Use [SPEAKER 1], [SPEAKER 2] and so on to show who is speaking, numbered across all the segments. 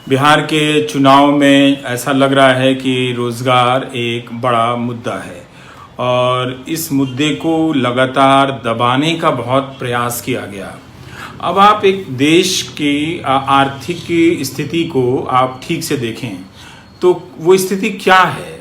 [SPEAKER 1] बिहार के चुनाव में ऐसा लग रहा है कि रोज़गार एक बड़ा मुद्दा है और इस मुद्दे को लगातार दबाने का बहुत प्रयास किया गया। अब आप एक देश की आर्थिक स्थिति को आप ठीक से देखें तो वो स्थिति क्या है,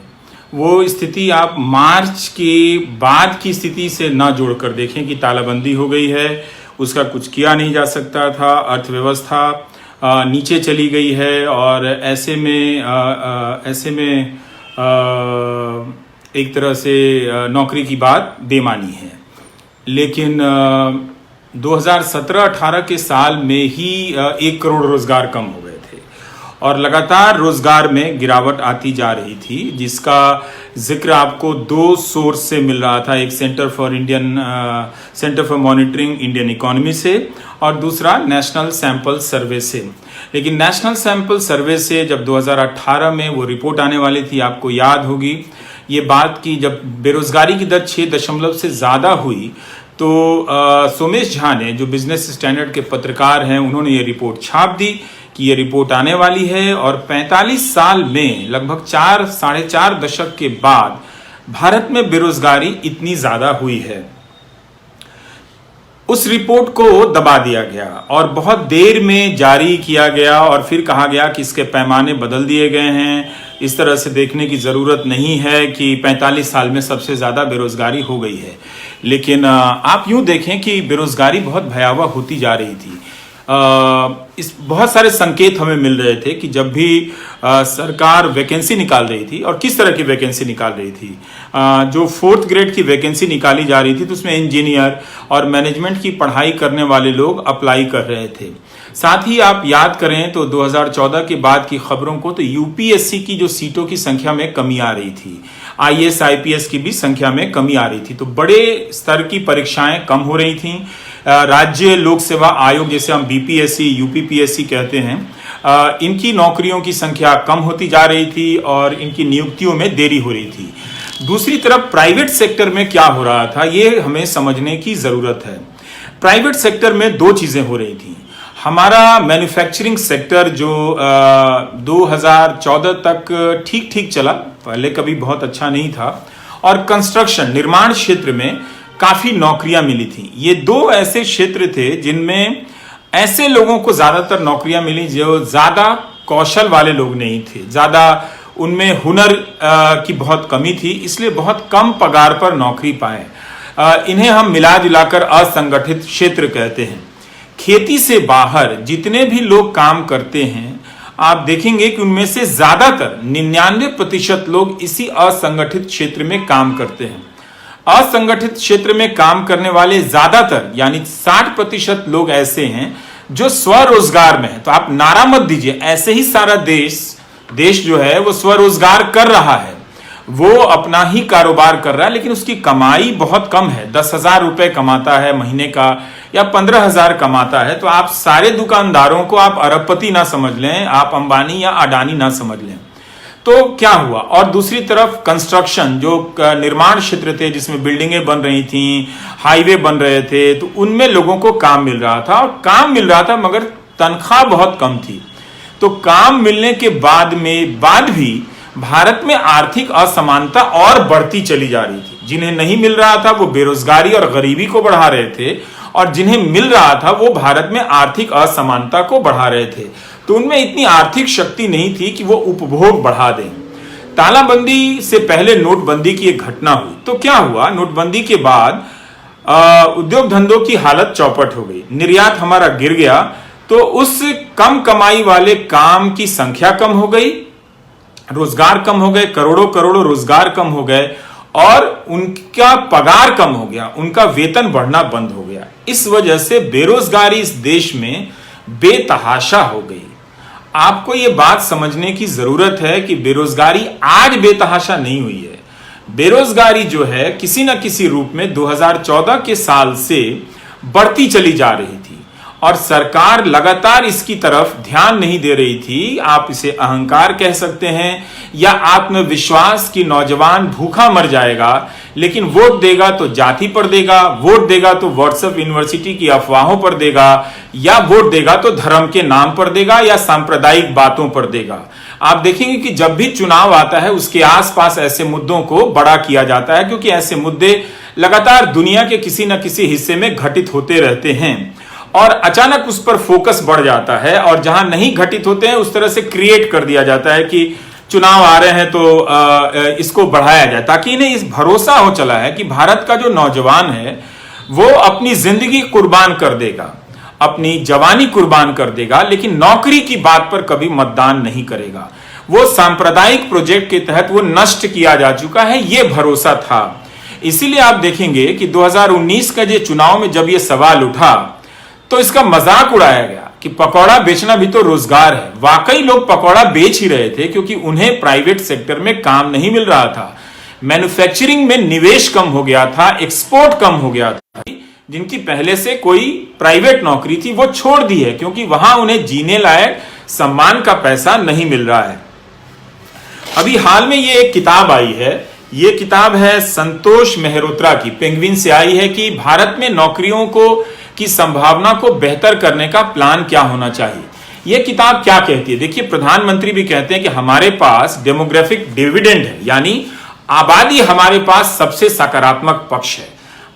[SPEAKER 1] वो स्थिति आप मार्च के बाद की स्थिति से ना जोड़कर देखें कि तालाबंदी हो गई है, उसका कुछ किया नहीं जा सकता था, अर्थव्यवस्था नीचे चली गई है और ऐसे में एक तरह से नौकरी की बात बेमानी है। लेकिन 2017-18 के साल में ही 1 करोड़ रोजगार कम हो गए थे और लगातार रोजगार में गिरावट आती जा रही थी, जिसका जिक्र आपको 2 सोर्स से मिल रहा था। एक centre for monitoring Indian economy से और दूसरा नेशनल सैंपल सर्वे से। लेकिन नेशनल सैंपल सर्वे से जब 2018 में वो रिपोर्ट आने वाली थी, आपको याद होगी ये बात कि जब बेरोजगारी की दर 6 से ज़्यादा हुई तो सोमेश झा ने, जो बिजनेस स्टैंडर्ड के पत्रकार हैं, उन्होंने ये रिपोर्ट छाप दी कि ये रिपोर्ट आने वाली है और 45 साल में लगभग 4-4.5 दशक के बाद भारत में बेरोजगारी इतनी ज़्यादा हुई है। उस रिपोर्ट को दबा दिया गया और बहुत देर में जारी किया गया और फिर कहा गया कि इसके पैमाने बदल दिए गए हैं, इस तरह से देखने की ज़रूरत नहीं है कि 45 साल में सबसे ज़्यादा बेरोजगारी हो गई है। लेकिन आप यूँ देखें कि बेरोजगारी बहुत भयावह होती जा रही थी। इस बहुत सारे संकेत हमें मिल रहे थे कि जब भी सरकार वैकेंसी निकाल रही थी, और किस तरह की वैकेंसी निकाल रही थी, जो 4th ग्रेड की वैकेंसी निकाली जा रही थी तो उसमें इंजीनियर और मैनेजमेंट की पढ़ाई करने वाले लोग अप्लाई कर रहे थे। साथ ही आप याद करें तो 2014 के बाद की खबरों को, तो यूपीएससी की जो सीटों की संख्या में कमी आ रही थी, आईएएस आईपीएस की भी संख्या में कमी आ रही थी, तो बड़े स्तर की परीक्षाएं कम हो रही थी। राज्य लोक सेवा आयोग, जैसे हम बीपीएससी यूपीपीएससी कहते हैं, इनकी नौकरियों की संख्या कम होती जा रही थी और इनकी नियुक्तियों में देरी हो रही थी। दूसरी तरफ प्राइवेट सेक्टर में क्या हो रहा था, ये हमें समझने की जरूरत है। प्राइवेट सेक्टर में 2 चीजें हो रही थी। हमारा मैन्युफैक्चरिंग सेक्टर जो 2014 तक ठीक ठीक चला, पहले कभी बहुत अच्छा नहीं था, और कंस्ट्रक्शन निर्माण क्षेत्र में काफी नौकरियां मिली थी। ये 2 ऐसे क्षेत्र थे जिनमें ऐसे लोगों को ज्यादातर नौकरियां मिली जो ज्यादा कौशल वाले लोग नहीं थे, ज्यादा उनमें हुनर की बहुत कमी थी, इसलिए बहुत कम पगार पर नौकरी पाए। इन्हें हम मिला जुलाकर असंगठित क्षेत्र कहते हैं। खेती से बाहर जितने भी लोग काम करते हैं, आप देखेंगे कि उनमें से ज्यादातर 99% लोग इसी असंगठित क्षेत्र में काम करते हैं। असंगठित क्षेत्र में काम करने वाले ज्यादातर यानी 60% लोग ऐसे हैं जो स्वरोजगार में है। तो आप नारा मत दीजिए, ऐसे ही सारा देश जो है वो स्वरोजगार कर रहा है, वो अपना ही कारोबार कर रहा है, लेकिन उसकी कमाई बहुत कम है। 10,000 रुपए कमाता है महीने का या 15,000 कमाता है। तो आप सारे दुकानदारों को आप अरबपति ना समझ लें, आप अंबानी या अडानी ना समझ लें। तो क्या हुआ, और दूसरी तरफ कंस्ट्रक्शन, जो निर्माण क्षेत्र थे जिसमें बिल्डिंगें बन रही थी, हाईवे बन रहे थे, तो उनमें लोगों को काम मिल रहा था, और काम मिल रहा था मगर तनख्वाह बहुत कम थी। तो काम मिलने के बाद भी भारत में आर्थिक असमानता और बढ़ती चली जा रही थी। जिन्हें नहीं मिल रहा था वो बेरोजगारी और गरीबी को बढ़ा रहे थे, और जिन्हें मिल रहा था वो भारत में आर्थिक असमानता को बढ़ा रहे थे। तो उनमें इतनी आर्थिक शक्ति नहीं थी कि वो उपभोग बढ़ा दें। तालाबंदी से पहले नोटबंदी की एक घटना हुई, तो क्या हुआ, नोटबंदी के बाद उद्योग धंधों की हालत चौपट हो गई, निर्यात हमारा गिर गया, तो उस कम कमाई वाले काम की संख्या कम हो गई, रोजगार कम हो गए, करोड़ों रोजगार कम हो गए और उनका पगार कम हो गया, उनका वेतन बढ़ना बंद हो गया। इस वजह से बेरोजगारी इस देश में बेतहाशा हो गई। आपको यह बात समझने की जरूरत है कि बेरोजगारी आज बेतहाशा नहीं हुई है। बेरोजगारी जो है किसी न किसी रूप में 2014 के साल से बढ़ती चली जा रही थी, और सरकार लगातार इसकी तरफ ध्यान नहीं दे रही थी। आप इसे अहंकार कह सकते हैं या आत्मविश्वास की नौजवान भूखा मर जाएगा, लेकिन वोट देगा तो जाति पर देगा, वोट देगा तो व्हाट्सएप यूनिवर्सिटी की अफवाहों पर देगा, या वोट देगा तो धर्म के नाम पर देगा या सांप्रदायिक बातों पर देगा। आप देखेंगे कि जब भी चुनाव आता है उसके आसपास ऐसे मुद्दों को बड़ा किया जाता है, क्योंकि ऐसे मुद्दे लगातार दुनिया के किसी न किसी हिस्से में घटित होते रहते हैं और अचानक उस पर फोकस बढ़ जाता है, और जहां नहीं घटित होते हैं उस तरह से क्रिएट कर दिया जाता है कि चुनाव आ रहे हैं तो इसको बढ़ाया जाए, ताकि इन्हें इस भरोसा हो चला है कि भारत का जो नौजवान है वो अपनी जिंदगी कुर्बान कर देगा, अपनी जवानी कुर्बान कर देगा, लेकिन नौकरी की बात पर कभी मतदान नहीं करेगा। वो सांप्रदायिक प्रोजेक्ट के तहत वो नष्ट किया जा चुका है, ये भरोसा था। इसीलिए आप देखेंगे कि 2019 का जो चुनाव में जब ये सवाल उठा तो इसका मजाक उड़ाया गया कि पकौड़ा बेचना भी तो रोजगार है। वाकई लोग पकौड़ा बेच ही रहे थे, क्योंकि उन्हें प्राइवेट सेक्टर में काम नहीं मिल रहा था, मैन्युफैक्चरिंग में निवेश कम हो गया था, एक्सपोर्ट कम हो गया था। जिनकी पहले से कोई प्राइवेट नौकरी थी वो छोड़ दी है, क्योंकि वहां उन्हें जीने लायक सम्मान का पैसा नहीं मिल रहा है। अभी हाल में ये एक किताब आई है, ये किताब है संतोष मेहरोत्रा की, पेंगुइन से आई है, कि भारत में नौकरियों को की संभावना को बेहतर करने का प्लान क्या होना चाहिए। यह किताब क्या कहती है? देखिए, प्रधानमंत्री भी कहते हैं कि हमारे पास डेमोग्राफिक डिविडेंड है, यानी आबादी हमारे पास सबसे सकारात्मक पक्ष है।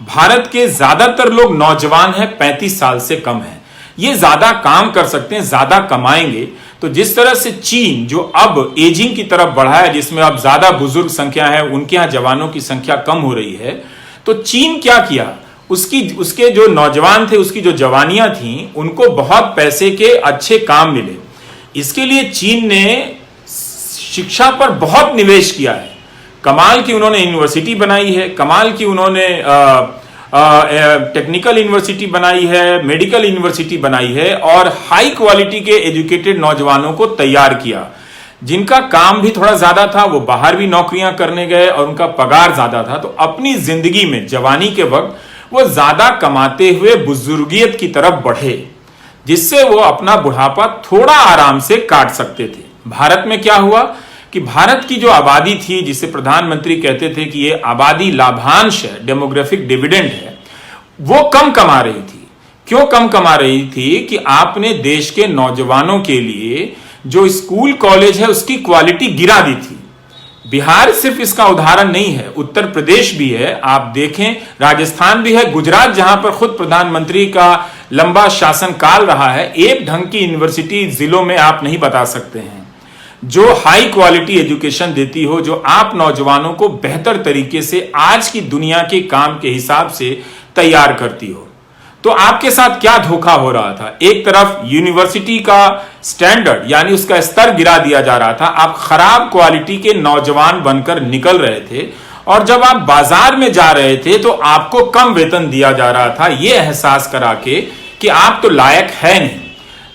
[SPEAKER 1] भारत के ज्यादातर लोग नौजवान हैं, 35 साल से कम है, ये ज्यादा काम कर सकते हैं, ज्यादा कमाएंगे। तो जिस तरह से चीन जो अब एजिंग की तरफ बढ़ा है, जिसमें अब ज्यादा बुजुर्ग संख्या है, उनके यहां जवानों की संख्या कम हो रही है, तो चीन क्या किया, उसके जो नौजवान थे, उसकी जो जवानियां थी, उनको बहुत पैसे के अच्छे काम मिले। इसके लिए चीन ने शिक्षा पर बहुत निवेश किया है। कमाल की उन्होंने यूनिवर्सिटी बनाई है, कमाल की उन्होंने टेक्निकल यूनिवर्सिटी बनाई है, मेडिकल यूनिवर्सिटी बनाई है, और हाई क्वालिटी के एजुकेटेड नौजवानों को तैयार किया। जिनका काम भी थोड़ा ज्यादा था वो बाहर भी नौकरियां करने गए और उनका पगार ज्यादा था, तो अपनी जिंदगी में जवानी के वक्त वो ज्यादा कमाते हुए बुजुर्गियत की तरफ बढ़े, जिससे वो अपना बुढ़ापा थोड़ा आराम से काट सकते थे। भारत में क्या हुआ कि भारत की जो आबादी थी, जिसे प्रधानमंत्री कहते थे कि ये आबादी लाभांश है, डेमोग्राफिक डिविडेंड है, वो कम कमा रही थी। क्यों कम कमा रही थी? कि आपने देश के नौजवानों के लिए जो स्कूल कॉलेज है उसकी क्वालिटी गिरा दी थी। बिहार सिर्फ इसका उदाहरण नहीं है, उत्तर प्रदेश भी है, आप देखें राजस्थान भी है, गुजरात जहां पर खुद प्रधानमंत्री का लंबा शासनकाल रहा है, एक ढंग की यूनिवर्सिटी जिलों में आप नहीं बता सकते हैं जो हाई क्वालिटी एजुकेशन देती हो, जो आप नौजवानों को बेहतर तरीके से आज की दुनिया के काम के हिसाब से तैयार करती हो। तो आपके साथ क्या धोखा हो रहा था? एक तरफ यूनिवर्सिटी का स्टैंडर्ड यानी उसका स्तर गिरा दिया जा रहा था, आप खराब क्वालिटी के नौजवान बनकर निकल रहे थे, और जब आप बाजार में जा रहे थे तो आपको कम वेतन दिया जा रहा था, यह एहसास करा के कि आप तो लायक है नहीं।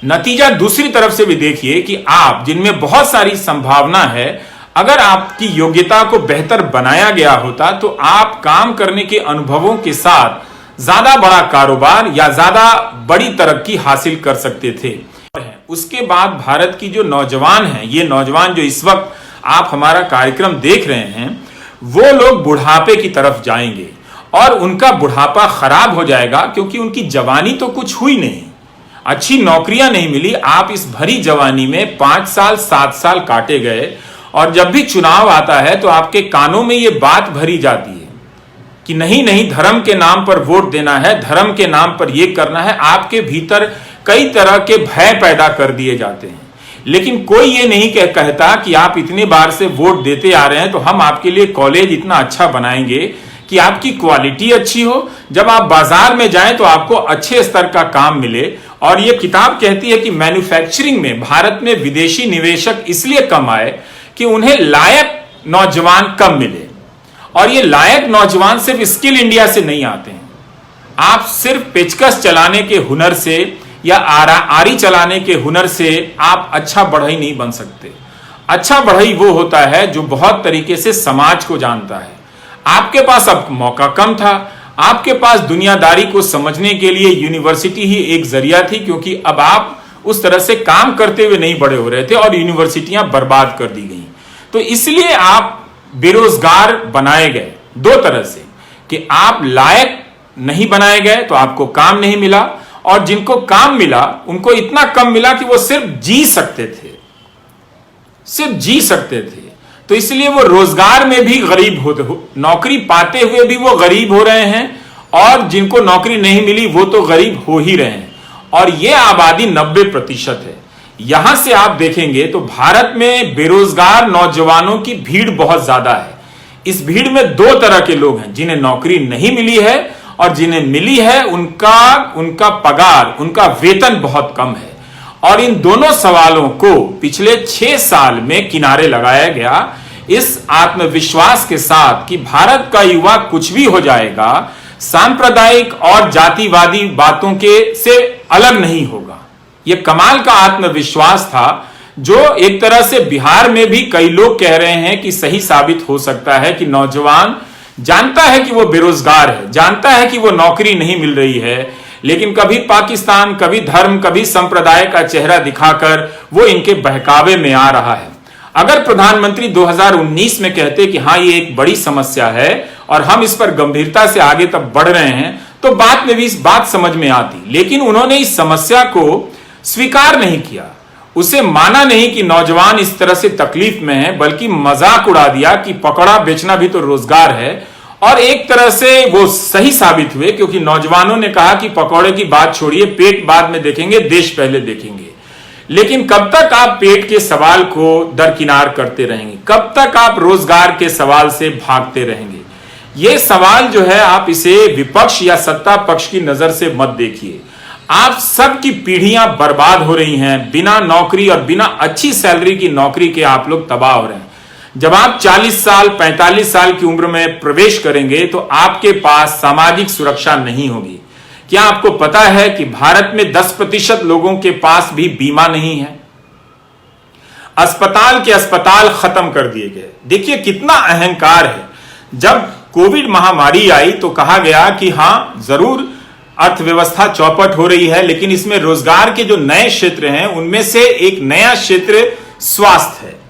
[SPEAKER 1] नतीजा दूसरी तरफ से भी देखिए कि आप, जिनमें बहुत सारी संभावना है, अगर आपकी योग्यता को बेहतर बनाया गया होता तो आप काम करने के अनुभवों के साथ ज्यादा बड़ा कारोबार या ज्यादा बड़ी तरक्की हासिल कर सकते थे। उसके बाद भारत की जो नौजवान हैं, ये नौजवान जो इस वक्त आप हमारा कार्यक्रम देख रहे हैं, वो लोग बुढ़ापे की तरफ जाएंगे और उनका बुढ़ापा खराब हो जाएगा, क्योंकि उनकी जवानी तो कुछ हुई नहीं, अच्छी नौकरियां नहीं मिली। आप इस भरी जवानी में 5 साल 7 साल काटे गए, और जब भी चुनाव आता है तो आपके कानों में ये बात भरी जाती है कि नहीं नहीं, धर्म के नाम पर वोट देना है, धर्म के नाम पर यह करना है। आपके भीतर कई तरह के भय पैदा कर दिए जाते हैं, लेकिन कोई ये नहीं कहता कि आप इतने बार से वोट देते आ रहे हैं तो हम आपके लिए कॉलेज इतना अच्छा बनाएंगे कि आपकी क्वालिटी अच्छी हो, जब आप बाजार में जाएं तो आपको अच्छे स्तर का काम मिले। और ये किताब कहती है कि मैन्युफैक्चरिंग में भारत में विदेशी निवेशक इसलिए कम आए कि उन्हें लायक नौजवान कम मिले, और ये लायक नौजवान सिर्फ स्किल इंडिया से नहीं आते हैं। आप सिर्फ पेचकस चलाने के हुनर से या आरी चलाने के हुनर से आप अच्छा बढ़ई नहीं बन सकते। अच्छा बढ़ई वो होता है जो बहुत तरीके से समाज को जानता है। आपके पास अब मौका कम था, आपके पास दुनियादारी को समझने के लिए यूनिवर्सिटी ही एक जरिया थी, क्योंकि अब आप उस तरह से काम करते हुए नहीं बड़े हो रहे थे और यूनिवर्सिटियां बर्बाद कर दी गई। तो इसलिए आप बेरोजगार बनाए गए दो तरह से, कि आप लायक नहीं बनाए गए तो आपको काम नहीं मिला, और जिनको काम मिला उनको इतना कम मिला कि वो सिर्फ जी सकते थे, सिर्फ जी सकते थे। तो इसलिए वो रोजगार में भी गरीब होते, नौकरी पाते हुए भी वो गरीब हो रहे हैं, और जिनको नौकरी नहीं मिली वो तो गरीब हो ही रहे हैं। और ये आबादी 90% है। यहां से आप देखेंगे तो भारत में बेरोजगार नौजवानों की भीड़ बहुत ज्यादा है। इस भीड़ में दो तरह के लोग हैं, जिन्हें नौकरी नहीं मिली है और जिन्हें मिली है उनका पगार, उनका वेतन बहुत कम है। और इन दोनों सवालों को पिछले 6 साल में किनारे लगाया गया इस आत्मविश्वास के साथ कि भारत का युवा कुछ भी हो जाएगा, सांप्रदायिक और जातिवादी बातों के से अलग नहीं होगा। यह कमाल का आत्मविश्वास था, जो एक तरह से बिहार में भी कई लोग कह रहे हैं कि सही साबित हो सकता है कि नौजवान जानता है कि वो बेरोजगार है, जानता है कि वो नौकरी नहीं मिल रही है, लेकिन कभी पाकिस्तान, कभी धर्म, कभी संप्रदाय का चेहरा दिखाकर वो इनके बहकावे में आ रहा है। अगर प्रधानमंत्री 2019 में कहते कि हाँ ये एक बड़ी समस्या है और हम इस पर गंभीरता से आगे तक बढ़ रहे हैं, तो बात में भी इस बात समझ में आती। लेकिन उन्होंने इस समस्या को स्वीकार नहीं किया, उसे माना नहीं कि नौजवान इस तरह से तकलीफ में है, बल्कि मजाक उड़ा दिया कि पकौड़ा बेचना भी तो रोजगार है। और एक तरह से वो सही साबित हुए, क्योंकि नौजवानों ने कहा कि पकौड़े की बात छोड़िए, पेट बाद में देखेंगे, देश पहले देखेंगे। लेकिन कब तक आप पेट के सवाल को दरकिनार करते रहेंगे? कब तक आप रोजगार के सवाल से भागते रहेंगे? ये सवाल जो है, आप इसे विपक्ष या सत्ता पक्ष की नजर से मत देखिए। आप सबकी पीढ़ियां बर्बाद हो रही हैं, बिना नौकरी और बिना अच्छी सैलरी की नौकरी के आप लोग तबाह हो रहे हैं। जब आप 40 साल 45 साल की उम्र में प्रवेश करेंगे तो आपके पास सामाजिक सुरक्षा नहीं होगी। क्या आपको पता है कि भारत में 10% लोगों के पास भी बीमा नहीं है? अस्पताल के अस्पताल खत्म कर दिए गए। देखिए कितना अहंकार है। जब कोविड महामारी आई तो कहा गया कि हां जरूर अर्थव्यवस्था चौपट हो रही है, लेकिन इसमें रोजगार के जो नए क्षेत्र हैं उनमें से एक नया क्षेत्र स्वास्थ्य है।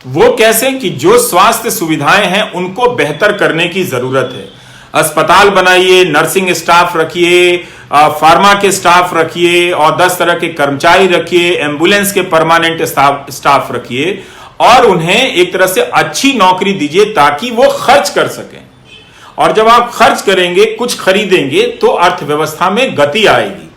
[SPEAKER 1] वो कैसे? कि जो स्वास्थ्य सुविधाएं हैं उनको बेहतर करने की जरूरत है। अस्पताल बनाइए, नर्सिंग स्टाफ रखिए, फार्मा के स्टाफ रखिए और 10 तरह के कर्मचारी रखिए, एम्बुलेंस के परमानेंट स्टाफ रखिए और उन्हें एक तरह से अच्छी नौकरी दीजिए ताकि वो खर्च कर सकें। और जब आप खर्च करेंगे, कुछ खरीदेंगे, तो अर्थव्यवस्था में गति आएगी।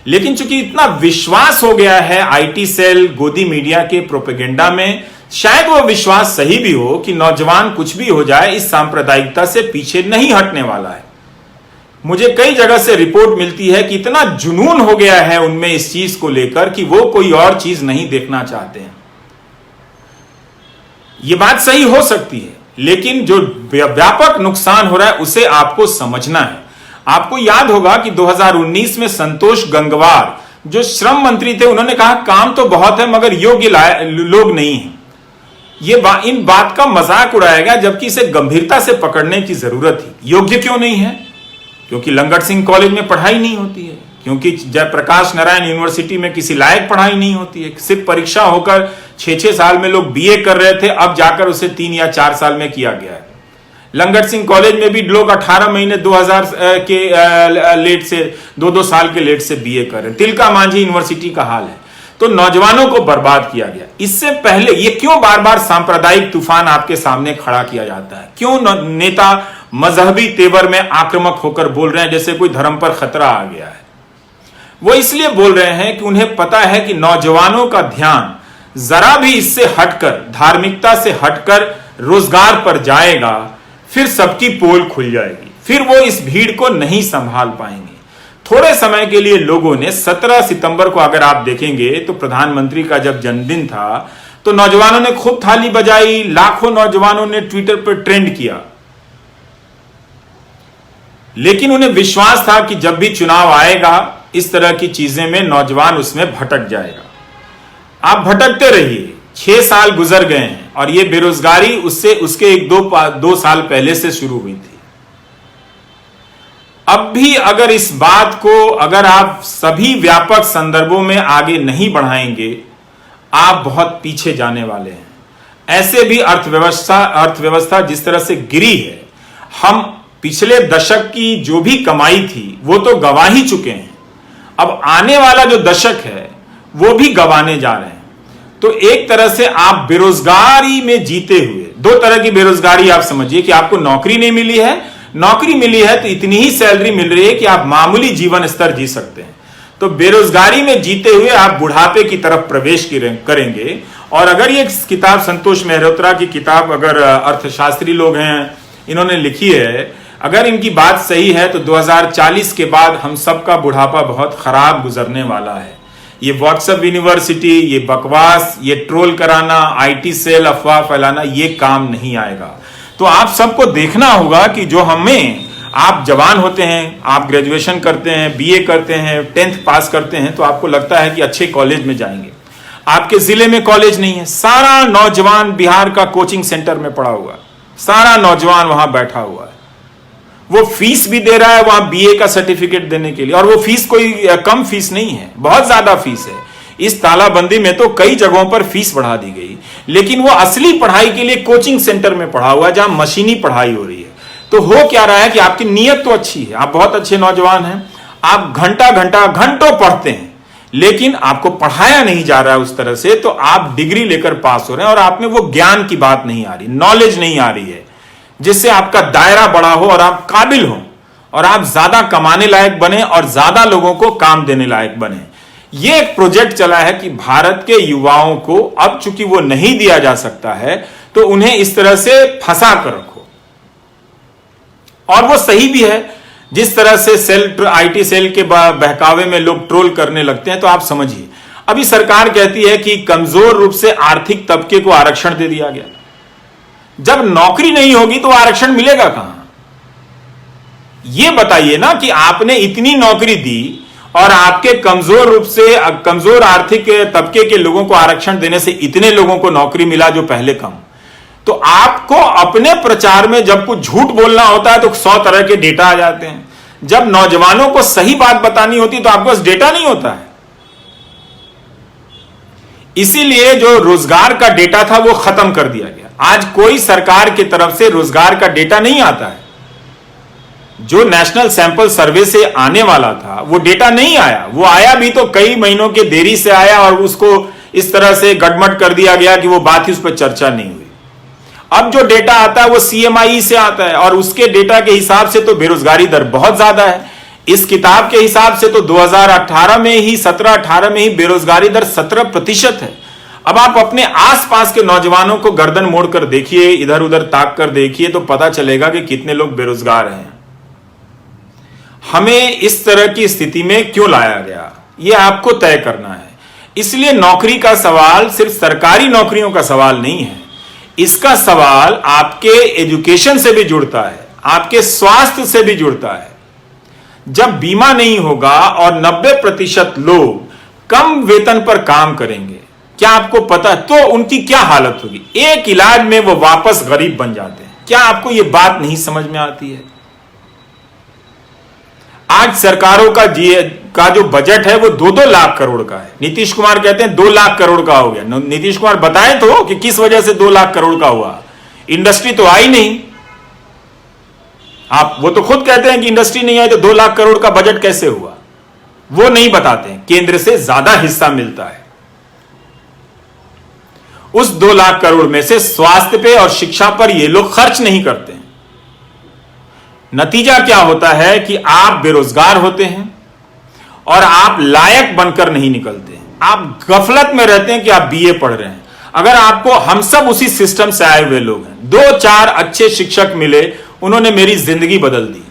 [SPEAKER 1] लेकिन चूंकि इतना विश्वास हो गया है आईटी सेल, गोदी मीडिया के प्रोपेगेंडा में, शायद वो विश्वास सही भी हो कि नौजवान कुछ भी हो जाए इस सांप्रदायिकता से पीछे नहीं हटने वाला है। मुझे कई जगह से रिपोर्ट मिलती है कि इतना जुनून हो गया है उनमें इस चीज को लेकर कि वो कोई और चीज नहीं देखना चाहते हैं। ये बात सही हो सकती है, लेकिन जो व्यापक नुकसान हो रहा है उसे आपको समझना है। आपको याद होगा कि 2019 में संतोष गंगवार जो श्रम मंत्री थे, उन्होंने कहा काम तो बहुत है मगर योग्य लोग नहीं है। इन बात का मजाक उड़ाया गया, जबकि इसे गंभीरता से पकड़ने की जरूरत थी। योग्य क्यों नहीं है? क्योंकि लंगट सिंह कॉलेज में पढ़ाई नहीं होती है, क्योंकि जयप्रकाश नारायण यूनिवर्सिटी में किसी लायक पढ़ाई नहीं होती है। सिर्फ परीक्षा होकर 6-6 साल में लोग बीए कर रहे थे, अब जाकर उसे 3 या 4 साल में किया गया है। लंगट सिंह कॉलेज में भी लोग 18 महीने 2000 के लेट से 2-2 साल के लेट से बीए कर रहे हैं। तिलका मांझी यूनिवर्सिटी का हाल है। तो नौजवानों को बर्बाद किया गया। इससे पहले ये क्यों बार बार सांप्रदायिक तूफान आपके सामने खड़ा किया जाता है? क्यों नेता मजहबी तेवर में आक्रामक होकर बोल रहे हैं जैसे कोई धर्म पर खतरा आ गया है? वो इसलिए बोल रहे हैं कि उन्हें पता है कि नौजवानों का ध्यान जरा भी इससे हटकर, धार्मिकता से हटकर रोजगार पर जाएगा, फिर सबकी पोल खुल जाएगी, फिर वो इस भीड़ को नहीं संभाल पाएंगे। थोड़े समय के लिए लोगों ने 17 सितंबर को अगर आप देखेंगे तो प्रधानमंत्री का जब जन्मदिन था तो नौजवानों ने खूब थाली बजाई, लाखों नौजवानों ने ट्विटर पर ट्रेंड किया। लेकिन उन्हें विश्वास था कि जब भी चुनाव आएगा इस तरह की चीजें में नौजवान उसमें भटक जाएगा। आप भटकते रहिए। 6 साल गुजर गए हैं और यह बेरोजगारी उसके 1-2 साल पहले से शुरू हुई थी। अब भी अगर इस बात को अगर आप सभी व्यापक संदर्भों में आगे नहीं बढ़ाएंगे, आप बहुत पीछे जाने वाले हैं। ऐसे भी अर्थव्यवस्था जिस तरह से गिरी है, हम पिछले दशक की जो भी कमाई थी वो तो गंवा ही चुके हैं। अब आने वाला जो दशक है वो भी गंवाने जा रहे हैं। तो एक तरह से आप बेरोजगारी में जीते हुए, दो तरह की बेरोजगारी आप समझिए कि आपको नौकरी नहीं मिली है, नौकरी मिली है तो इतनी ही सैलरी मिल रही है कि आप मामूली जीवन स्तर जी सकते हैं। तो बेरोजगारी में जीते हुए आप बुढ़ापे की तरफ प्रवेश करेंगे। और अगर ये किताब संतोष मेहरोत्रा की किताब, अगर अर्थशास्त्री लोग हैं इन्होंने लिखी है, अगर इनकी बात सही है तो 2040 के बाद हम सबका बुढ़ापा बहुत खराब गुजरने वाला है। ये व्हाट्सएप यूनिवर्सिटी, ये बकवास, ये ट्रोल कराना, आईटी सेल, अफवाह फैलाना, ये काम नहीं आएगा। तो आप सबको देखना होगा कि जो हमें, आप जवान होते हैं, आप ग्रेजुएशन करते हैं, बीए करते हैं, 10th पास करते हैं, तो आपको लगता है कि अच्छे कॉलेज में जाएंगे। आपके जिले में कॉलेज नहीं है, सारा नौजवान बिहार का कोचिंग सेंटर में पड़ा हुआ, सारा नौजवान वहां बैठा हुआ है। वो फीस भी दे रहा है वहां बीए का सर्टिफिकेट देने के लिए, और वो फीस कोई कम फीस नहीं है, बहुत ज्यादा फीस है। इस तालाबंदी में तो कई जगहों पर फीस बढ़ा दी गई, लेकिन वो असली पढ़ाई के लिए कोचिंग सेंटर में पढ़ा हुआ है जहां मशीनी पढ़ाई हो रही है। तो हो क्या रहा है कि आपकी नीयत तो अच्छी है, आप बहुत अच्छे नौजवान हैं, आप घंटों पढ़ते हैं, लेकिन आपको पढ़ाया नहीं जा रहा है उस तरह से, तो आप डिग्री लेकर पास हो रहे हैं और आप में वो ज्ञान की बात नहीं आ रही, नॉलेज नहीं आ रही है जिससे आपका दायरा बड़ा हो और आप काबिल हो और आप ज्यादा कमाने लायक बने और ज्यादा लोगों को काम देने लायक बने। यह एक प्रोजेक्ट चला है कि भारत के युवाओं को अब चूंकि वो नहीं दिया जा सकता है तो उन्हें इस तरह से फंसा कर रखो। और वो सही भी है, जिस तरह से आईटी सेल के बहकावे में लोग ट्रोल करने लगते हैं, तो आप समझिए अभी सरकार कहती है कि कमजोर रूप से आर्थिक तबके को आरक्षण दे दिया गया। जब नौकरी नहीं होगी तो आरक्षण मिलेगा कहां? यह बताइए ना कि आपने इतनी नौकरी दी और आपके कमजोर रूप से कमजोर आर्थिक तबके के लोगों को आरक्षण देने से इतने लोगों को नौकरी मिला जो पहले कम। तो आपको अपने प्रचार में जब कुछ झूठ बोलना होता है तो 100 तरह के डेटा आ जाते हैं। जब नौजवानों को सही बात बतानी होती तो आपके पास डेटा नहीं होता है। इसीलिए जो रोजगार का डेटा था वो खत्म कर दिया गया। आज कोई सरकार की तरफ से रोजगार का डेटा नहीं आता है। जो नेशनल सैंपल सर्वे से आने वाला था वो डेटा नहीं आया, वो आया भी तो कई महीनों के देरी से आया और उसको इस तरह से गड़मड़ कर दिया गया कि वो बात ही उस पर चर्चा नहीं हुई। अब जो डेटा आता है वो सीएमआई से आता है और उसके डेटा के हिसाब से तो बेरोजगारी दर बहुत ज्यादा है। इस किताब के हिसाब से तो 2018 में ही 17-18 में ही बेरोजगारी दर 17% है। अब आप अपने आसपास के नौजवानों को गर्दन मोड़कर देखिए, इधर उधर ताक कर देखिए तो पता चलेगा कि कितने लोग बेरोजगार हैं। हमें इस तरह की स्थिति में क्यों लाया गया, यह आपको तय करना है। इसलिए नौकरी का सवाल सिर्फ सरकारी नौकरियों का सवाल नहीं है, इसका सवाल आपके एजुकेशन से भी जुड़ता है, आपके स्वास्थ्य से भी जुड़ता है। जब बीमा नहीं होगा और 90% लोग कम वेतन पर काम करेंगे, क्या आपको पता है तो उनकी क्या हालत होगी? एक इलाज में वो वापस गरीब बन जाते हैं। क्या आपको यह बात नहीं समझ में आती है? आज सरकारों का जो बजट है वो 2-2 लाख करोड़ का है। नीतीश कुमार कहते हैं 2 लाख करोड़ का हो गया। नीतीश कुमार बताए तो कि किस वजह से 2 लाख करोड़ का हुआ। इंडस्ट्री तो आई नहीं। वो तो खुद कहते हैं कि इंडस्ट्री नहीं आई तो 2 लाख करोड़ का बजट कैसे हुआ, वो नहीं बताते हैं। केंद्र से ज्यादा हिस्सा मिलता है। उस 2 लाख करोड़ में से स्वास्थ्य पे और शिक्षा पर ये लोग खर्च नहीं करते हैं। नतीजा क्या होता है कि आप बेरोजगार होते हैं और आप लायक बनकर नहीं निकलते हैं। आप गफलत में रहते हैं कि आप बीए पढ़ रहे हैं। अगर आपको, हम सब उसी सिस्टम से आए हुए लोग हैं। 2-4 अच्छे शिक्षक मिले, उन्होंने मेरी जिंदगी बदल दी।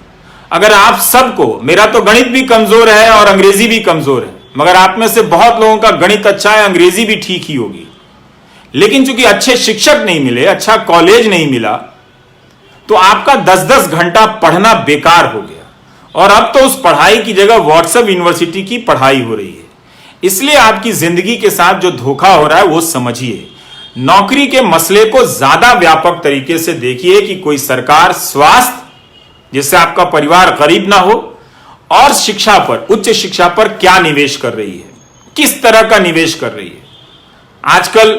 [SPEAKER 1] अगर आप सबको, मेरा तो गणित भी कमजोर है और अंग्रेजी भी कमजोर है, मगर आप में से बहुत लोगों का गणित अच्छा है, अंग्रेजी भी ठीक ही होगी, लेकिन चूंकि अच्छे शिक्षक नहीं मिले, अच्छा कॉलेज नहीं मिला, तो आपका 10-10 घंटा पढ़ना बेकार हो गया। और अब तो उस पढ़ाई की जगह व्हाट्सएप यूनिवर्सिटी की पढ़ाई हो रही है। इसलिए आपकी जिंदगी के साथ जो धोखा हो रहा है वो समझिए। नौकरी के मसले को ज्यादा व्यापक तरीके से देखिए कि कोई सरकार स्वास्थ्य जिससे आपका परिवार गरीब ना हो, और शिक्षा पर, उच्च शिक्षा पर क्या निवेश कर रही है, किस तरह का निवेश कर रही है। आजकल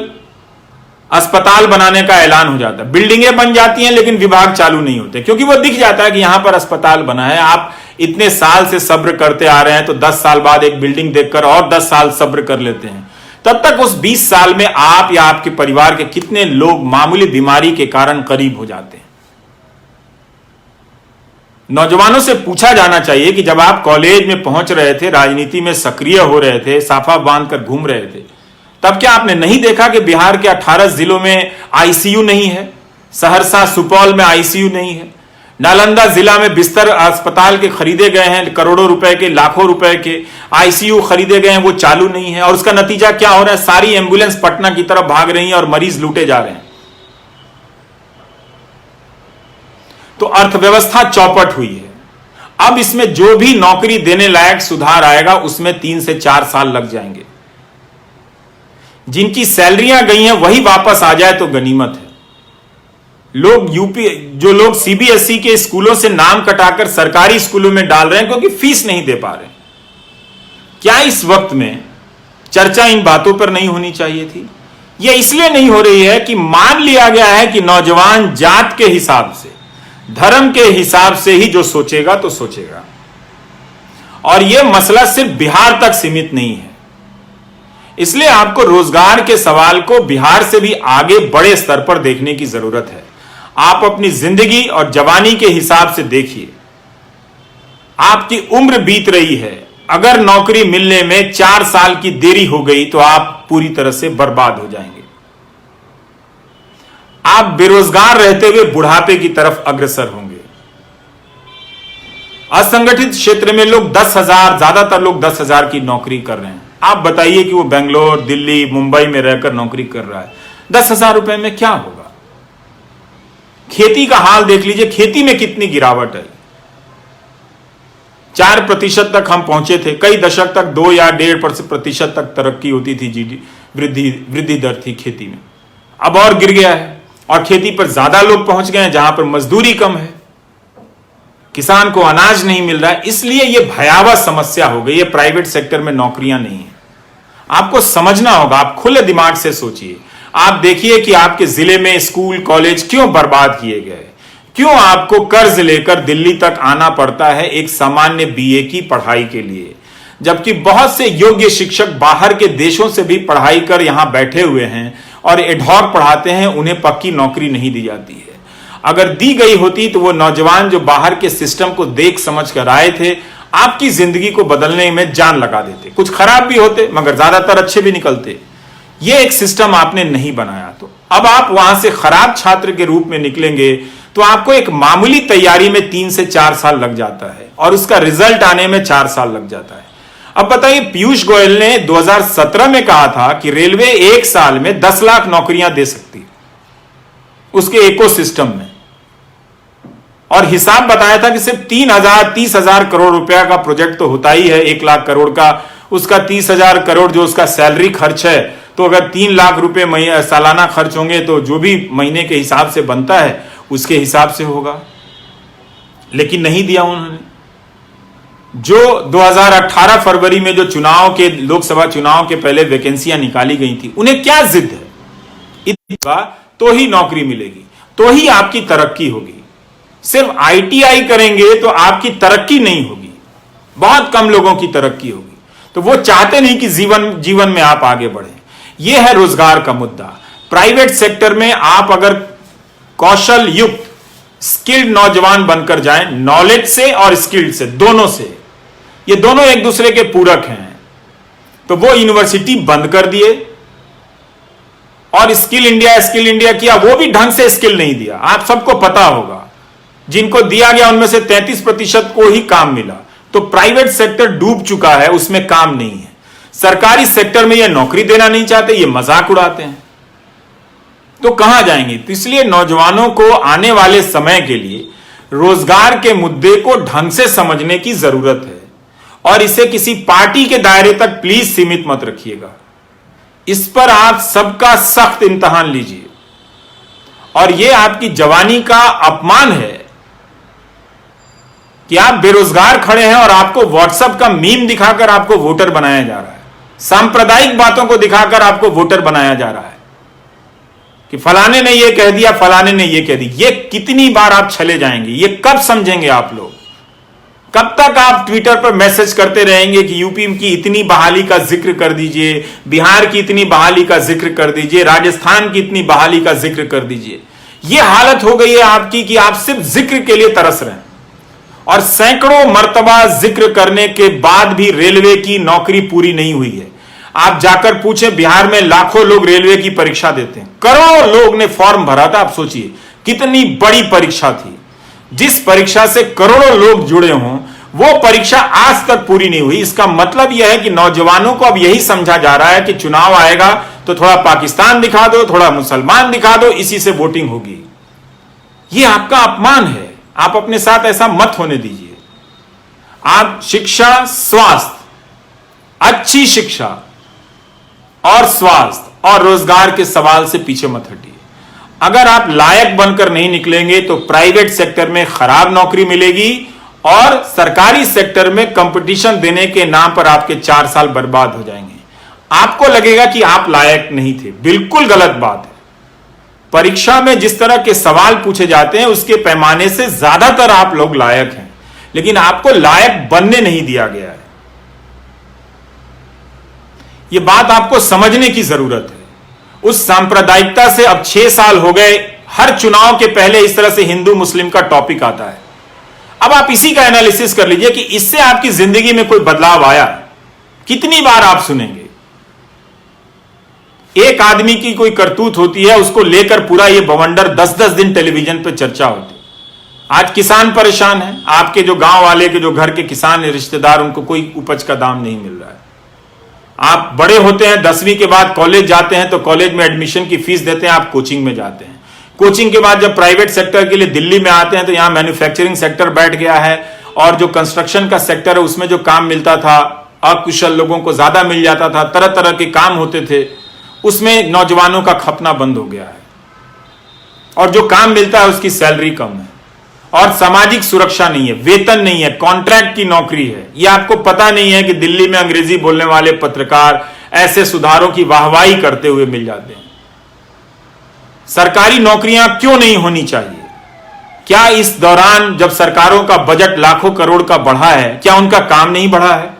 [SPEAKER 1] अस्पताल बनाने का ऐलान हो जाता है, बिल्डिंगें बन जाती हैं लेकिन विभाग चालू नहीं होते, क्योंकि वो दिख जाता है कि यहां पर अस्पताल बना है। आप इतने साल से सब्र करते आ रहे हैं, तो 10 साल बाद एक बिल्डिंग देखकर और 10 साल सब्र कर लेते हैं। तब तक उस 20 साल में आप या आपके परिवार के कितने लोग मामूली बीमारी के कारण गरीब हो जाते हैं। नौजवानों से पूछा जाना चाहिए कि जब आप कॉलेज में पहुंच रहे थे, राजनीति में सक्रिय हो रहे थे, साफा बांधकर घूम रहे थे, तब क्या आपने नहीं देखा कि बिहार के 18 जिलों में आईसीयू नहीं है, सहरसा सुपौल में आईसीयू नहीं है, नालंदा जिला में बिस्तर अस्पताल के खरीदे गए हैं, करोड़ों रुपए के, लाखों रुपए के आईसीयू खरीदे गए हैं, वो चालू नहीं है। और उसका नतीजा क्या हो रहा है, सारी एम्बुलेंस पटना की तरफ भाग रही हैं और मरीज लूटे जा रहे हैं। तो अर्थव्यवस्था चौपट हुई है। अब इसमें जो भी नौकरी देने लायक सुधार आएगा उसमें 3 से 4 साल लग जाएंगे। जिनकी सैलरियां गई हैं वही वापस आ जाए तो गनीमत है। जो लोग सीबीएसई के स्कूलों से नाम कटाकर सरकारी स्कूलों में डाल रहे हैं क्योंकि फीस नहीं दे पा रहे, क्या इस वक्त में चर्चा इन बातों पर नहीं होनी चाहिए थी? यह इसलिए नहीं हो रही है कि मान लिया गया है कि नौजवान जात के हिसाब से, धर्म के हिसाब से ही जो सोचेगा तो सोचेगा। और यह मसला सिर्फ बिहार तक सीमित नहीं है। इसलिए आपको रोजगार के सवाल को बिहार से भी आगे बड़े स्तर पर देखने की जरूरत है। आप अपनी जिंदगी और जवानी के हिसाब से देखिए, आपकी उम्र बीत रही है, अगर नौकरी मिलने में 4 साल की देरी हो गई तो आप पूरी तरह से बर्बाद हो जाएंगे। आप बेरोजगार रहते हुए बुढ़ापे की तरफ अग्रसर होंगे। असंगठित क्षेत्र में लोग 10,000, ज्यादातर लोग 10,000 की नौकरी कर रहे हैं। आप बताइए कि वो बेंगलोर, दिल्ली, मुंबई में रहकर नौकरी कर रहा है, 10,000 रुपए में क्या होगा? खेती का हाल देख लीजिए, खेती में कितनी गिरावट है। 4% तक हम पहुंचे थे, कई दशक तक 2 या 1.5% तक तरक्की होती थी, वृद्धि दर थी खेती में। अब और गिर गया है, और खेती पर ज्यादा लोग पहुंच गए हैं जहां पर मजदूरी कम है, किसान को अनाज नहीं मिल रहा है। इसलिए यह भयावह समस्या हो गई है। प्राइवेट सेक्टर में नौकरियां नहीं है। आपको समझना होगा, आप खुले दिमाग से सोचिए। आप देखिए कि आपके जिले में स्कूल कॉलेज क्यों बर्बाद किए गए, क्यों आपको कर्ज लेकर दिल्ली तक आना पड़ता है एक सामान्य बीए की पढ़ाई के लिए, जबकि बहुत से योग्य शिक्षक बाहर के देशों से भी पढ़ाई कर यहां बैठे हुए हैं और एडहॉक पढ़ाते हैं, उन्हें पक्की नौकरी नहीं दी जाती है। अगर दी गई होती तो वो नौजवान जो बाहर के सिस्टम को देख समझ कर आए थे, आपकी जिंदगी को बदलने में जान लगा देते। कुछ खराब भी होते मगर ज्यादातर अच्छे भी निकलते। ये एक सिस्टम आपने नहीं बनाया, तो अब आप वहां से खराब छात्र के रूप में निकलेंगे तो आपको एक मामूली तैयारी में 3 से 4 साल लग जाता है और उसका रिजल्ट आने में 4 साल लग जाता है। अब बताइए, पीयूष गोयल ने 2017 में कहा था कि रेलवे 1 साल में 10 लाख नौकरियां दे सकती उसके इकोसिस्टम में, और हिसाब बताया था कि सिर्फ 30,000 करोड़ रुपया का प्रोजेक्ट तो होता ही है, 1 लाख करोड़ का, उसका 30,000 करोड़ जो उसका सैलरी खर्च है, तो अगर 3 लाख रुपए सालाना खर्च होंगे तो जो भी महीने के हिसाब से बनता है उसके हिसाब से होगा। लेकिन नहीं दिया उन्होंने। जो 2018 फरवरी में जो चुनाव के, लोकसभा चुनाव के पहले वैकेंसियां निकाली गई थी, उन्हें क्या जिद है, इतना तो ही नौकरी मिलेगी, तो ही आपकी तरक्की होगी। सिर्फ आईटीआई करेंगे तो आपकी तरक्की नहीं होगी, बहुत कम लोगों की तरक्की होगी। तो वो चाहते नहीं कि जीवन में आप आगे बढ़ें। यह है रोजगार का मुद्दा। प्राइवेट सेक्टर में आप अगर कौशल युक्त स्किल्ड नौजवान बनकर जाएं, नॉलेज से और स्किल्ड से, दोनों से, ये दोनों एक दूसरे के पूरक हैं, तो वो यूनिवर्सिटी बंद कर दिए और स्किल इंडिया किया, वो भी ढंग से स्किल नहीं दिया। आप सबको पता होगा, जिनको दिया गया उनमें से 33% को ही काम मिला। तो प्राइवेट सेक्टर डूब चुका है, उसमें काम नहीं है। सरकारी सेक्टर में ये नौकरी देना नहीं चाहते, ये मजाक उड़ाते हैं, तो कहां जाएंगे? तो इसलिए नौजवानों को आने वाले समय के लिए रोजगार के मुद्दे को ढंग से समझने की जरूरत है, और इसे किसी पार्टी के दायरे तक प्लीज सीमित मत रखिएगा। इस पर आप सबका सख्त इम्तिहान लीजिए, और यह आपकी जवानी का अपमान है कि आप बेरोजगार खड़े हैं और आपको व्हाट्सएप का मीम दिखाकर आपको वोटर बनाया जा रहा है, सांप्रदायिक बातों को दिखाकर आपको वोटर बनाया जा रहा है कि फलाने ने ये कह दिया, फलाने ने ये कह दी। ये कितनी बार आप चले जाएंगे? ये कब समझेंगे आप लोग? कब तक आप ट्विटर पर मैसेज करते रहेंगे कि यूपी की इतनी बहाली का जिक्र कर दीजिए, बिहार की इतनी बहाली का जिक्र कर दीजिए, राजस्थान की इतनी बहाली का जिक्र कर दीजिए? ये हालत हो गई है आपकी कि आप सिर्फ जिक्र के लिए तरस रहे हैं और सैकड़ों मर्तबा जिक्र करने के बाद भी रेलवे की नौकरी पूरी नहीं हुई है। आप जाकर पूछें, बिहार में लाखों लोग रेलवे की परीक्षा देते हैं, करोड़ों लोग ने फॉर्म भरा था। आप सोचिए कितनी बड़ी परीक्षा थी। जिस परीक्षा से करोड़ों लोग जुड़े हों, वो परीक्षा आज तक पूरी नहीं हुई। इसका मतलब यह है कि नौजवानों को अब यही समझा जा रहा है कि चुनाव आएगा तो थोड़ा पाकिस्तान दिखा दो, थोड़ा मुसलमान दिखा दो, इसी से वोटिंग होगी। यह आपका अपमान है। आप अपने साथ ऐसा मत होने दीजिए। आप शिक्षा, स्वास्थ्य, अच्छी शिक्षा और स्वास्थ्य और रोजगार के सवाल से पीछे मत हटिए। अगर आप लायक बनकर नहीं निकलेंगे तो प्राइवेट सेक्टर में खराब नौकरी मिलेगी और सरकारी सेक्टर में कंपटीशन देने के नाम पर आपके 4 साल बर्बाद हो जाएंगे। आपको लगेगा कि आप लायक नहीं थे। बिल्कुल गलत बात है। परीक्षा में जिस तरह के सवाल पूछे जाते हैं उसके पैमाने से ज्यादातर आप लोग लायक हैं, लेकिन आपको लायक बनने नहीं दिया गया है। यह बात आपको समझने की जरूरत है। उस सांप्रदायिकता से अब 6 साल हो गए। हर चुनाव के पहले इस तरह से हिंदू मुस्लिम का टॉपिक आता है। अब आप इसी का एनालिसिस कर लीजिए कि इससे आपकी जिंदगी में कोई बदलाव आया? कितनी बार आप सुनेंगे? एक आदमी की कोई करतूत होती है, उसको लेकर पूरा ये बवंडर 10-10 दिन टेलीविजन पर चर्चा होती है। आज किसान परेशान है। आपके जो गांव वाले के जो घर के किसान रिश्तेदार, उनको कोई उपज का दाम नहीं मिल रहा है। आप बड़े होते हैं, 10वीं के बाद कॉलेज जाते हैं तो कॉलेज में एडमिशन की फीस देते हैं, आप कोचिंग में जाते हैं। कोचिंग के बाद जब प्राइवेट सेक्टर के लिए दिल्ली में आते हैं तो यहां मैन्युफैक्चरिंग सेक्टर बैठ गया है और जो कंस्ट्रक्शन का सेक्टर है उसमें जो काम मिलता था, अकुशल लोगों को ज्यादा मिल जाता था, तरह तरह के काम होते थे, उसमें नौजवानों का खपना बंद हो गया है और जो काम मिलता है उसकी सैलरी कम है और सामाजिक सुरक्षा नहीं है, वेतन नहीं है, कॉन्ट्रैक्ट की नौकरी है। यह आपको पता नहीं है कि दिल्ली में अंग्रेजी बोलने वाले पत्रकार ऐसे सुधारों की वाहवाही करते हुए मिल जाते हैं। सरकारी नौकरियां क्यों नहीं होनी चाहिए? क्या इस दौरान जब सरकारों का बजट लाखों करोड़ का बढ़ा है, क्या उनका काम नहीं बढ़ा है?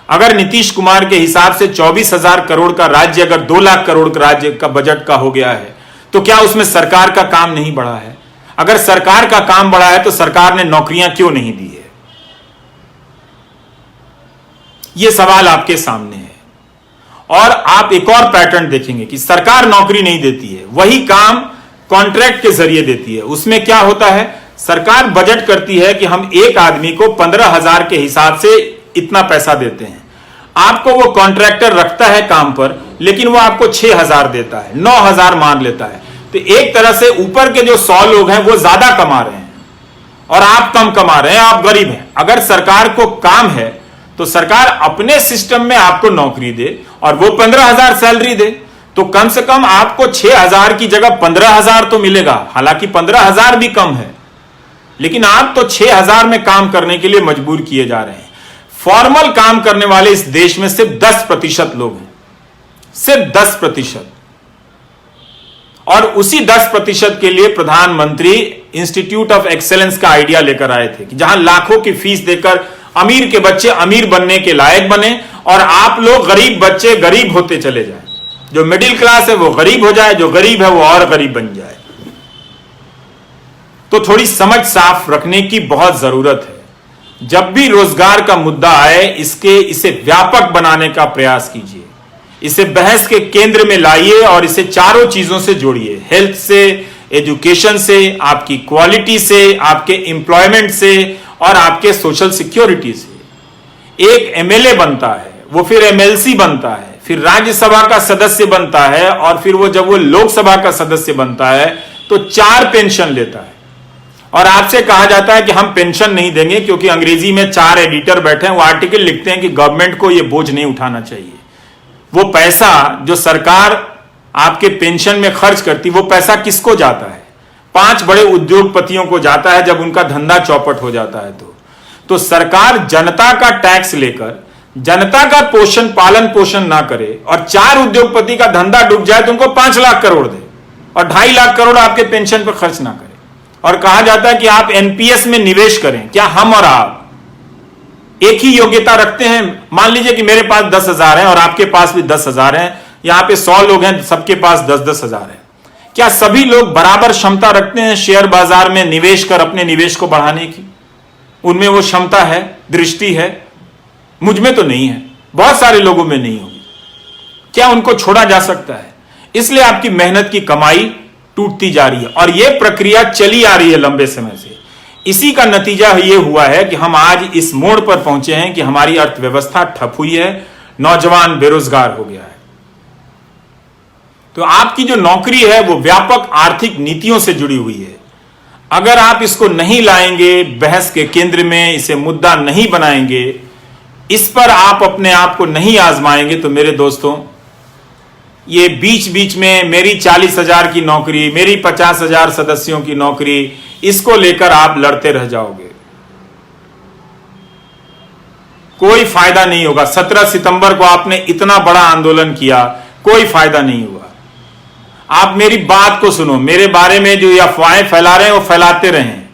[SPEAKER 1] अगर नीतीश कुमार के हिसाब से 24,000 करोड़ का राज्य अगर 2 लाख करोड़ का राज्य का बजट का हो गया है तो क्या उसमें सरकार का काम नहीं बढ़ा है? अगर सरकार का काम बढ़ा है तो सरकार ने नौकरियां क्यों नहीं दी है? यह सवाल आपके सामने है। और आप एक और पैटर्न देखेंगे कि सरकार नौकरी नहीं देती है, वही काम कॉन्ट्रैक्ट के जरिए देती है। उसमें क्या होता है? सरकार बजट करती है कि हम एक आदमी को 15,000 के हिसाब से इतना पैसा देते हैं। आपको वो कॉन्ट्रैक्टर रखता है काम पर, लेकिन वो आपको 6,000 देता है, 9,000 मान लेता है। तो एक तरह से ऊपर के जो 100 लोग हैं वो ज्यादा कमा रहे हैं और आप कम कमा रहे हैं, आप गरीब हैं। अगर सरकार को काम है तो सरकार अपने सिस्टम में आपको नौकरी दे और वो 15,000 सैलरी दे, तो कम से कम आपको 6,000 की जगह 15,000 तो मिलेगा। हालांकि 15,000 भी कम है, लेकिन आप तो 6,000 में काम करने के लिए मजबूर किए जा रहे हैं। फॉर्मल काम करने वाले इस देश में सिर्फ 10% लोग हैं, सिर्फ 10%। और उसी 10% के लिए प्रधानमंत्री इंस्टीट्यूट ऑफ एक्सेलेंस का आइडिया लेकर आए थे कि जहां लाखों की फीस देकर अमीर के बच्चे अमीर बनने के लायक बने और आप लोग गरीब बच्चे गरीब होते चले जाएं। जो मिडिल क्लास है वो गरीब हो जाए, जो गरीब है वो और गरीब बन जाए। तो थोड़ी समझ साफ रखने की बहुत जरूरत है। जब भी रोजगार का मुद्दा आए, इसे व्यापक बनाने का प्रयास कीजिए, इसे बहस के केंद्र में लाइए और इसे चारों चीजों से जोड़िए। हेल्थ से, एजुकेशन से, आपकी क्वालिटी से, आपके एम्प्लॉयमेंट से और आपके सोशल सिक्योरिटी से। एक एमएलए बनता है, वो फिर एमएलसी बनता है, फिर राज्यसभा का सदस्य बनता है और फिर वो जब वो लोकसभा का सदस्य बनता है तो 4 पेंशन लेता है। और आपसे कहा जाता है कि हम पेंशन नहीं देंगे क्योंकि अंग्रेजी में 4 एडिटर बैठे हैं, वो आर्टिकल लिखते हैं कि गवर्नमेंट को ये बोझ नहीं उठाना चाहिए। वो पैसा जो सरकार आपके पेंशन में खर्च करती, वो पैसा किसको जाता है? 5 बड़े उद्योगपतियों को जाता है जब उनका धंधा चौपट हो जाता है। तो सरकार जनता का टैक्स लेकर जनता का पालन पोषण ना करे और 4 उद्योगपति का धंधा डूब जाए तो उनको 5 लाख करोड़ दे और 2.5 लाख करोड़ आपके पेंशन पर खर्च ना करे, और कहा जाता है कि आप एनपीएस में निवेश करें। क्या हम और आप एक ही योग्यता रखते हैं? मान लीजिए कि मेरे पास 10,000 है और आपके पास भी 10,000 है, यहां पे 100 लोग हैं, सबके पास 10-10 हजार है। क्या सभी लोग बराबर क्षमता रखते हैं शेयर बाजार में निवेश कर अपने निवेश को बढ़ाने की? उनमें वो क्षमता है, दृष्टि है? मुझ में तो नहीं है, बहुत सारे लोगों में नहीं होगी। क्या उनको छोड़ा जा सकता है? इसलिए आपकी मेहनत की कमाई टूटती जा रही है और यह प्रक्रिया चली आ रही है लंबे समय से। इसी का नतीजा यह हुआ है कि हम आज इस मोड़ पर पहुंचे हैं कि हमारी अर्थव्यवस्था ठप हुई है, नौजवान बेरोजगार हो गया है। तो आपकी जो नौकरी है वो व्यापक आर्थिक नीतियों से जुड़ी हुई है। अगर आप इसको नहीं लाएंगे बहस के केंद्र में, इसे मुद्दा नहीं बनाएंगे, इस पर आप अपने आप को नहीं आजमाएंगे, तो मेरे दोस्तों ये बीच बीच में मेरी 40,000 की नौकरी, मेरी 50,000 सदस्यों की नौकरी, इसको लेकर आप लड़ते रह जाओगे, कोई फायदा नहीं होगा। 17 सितंबर को आपने इतना बड़ा आंदोलन किया, कोई फायदा नहीं हुआ। आप मेरी बात को सुनो, मेरे बारे में जो अफवाहें फैला रहे हैं वो फैलाते रहें।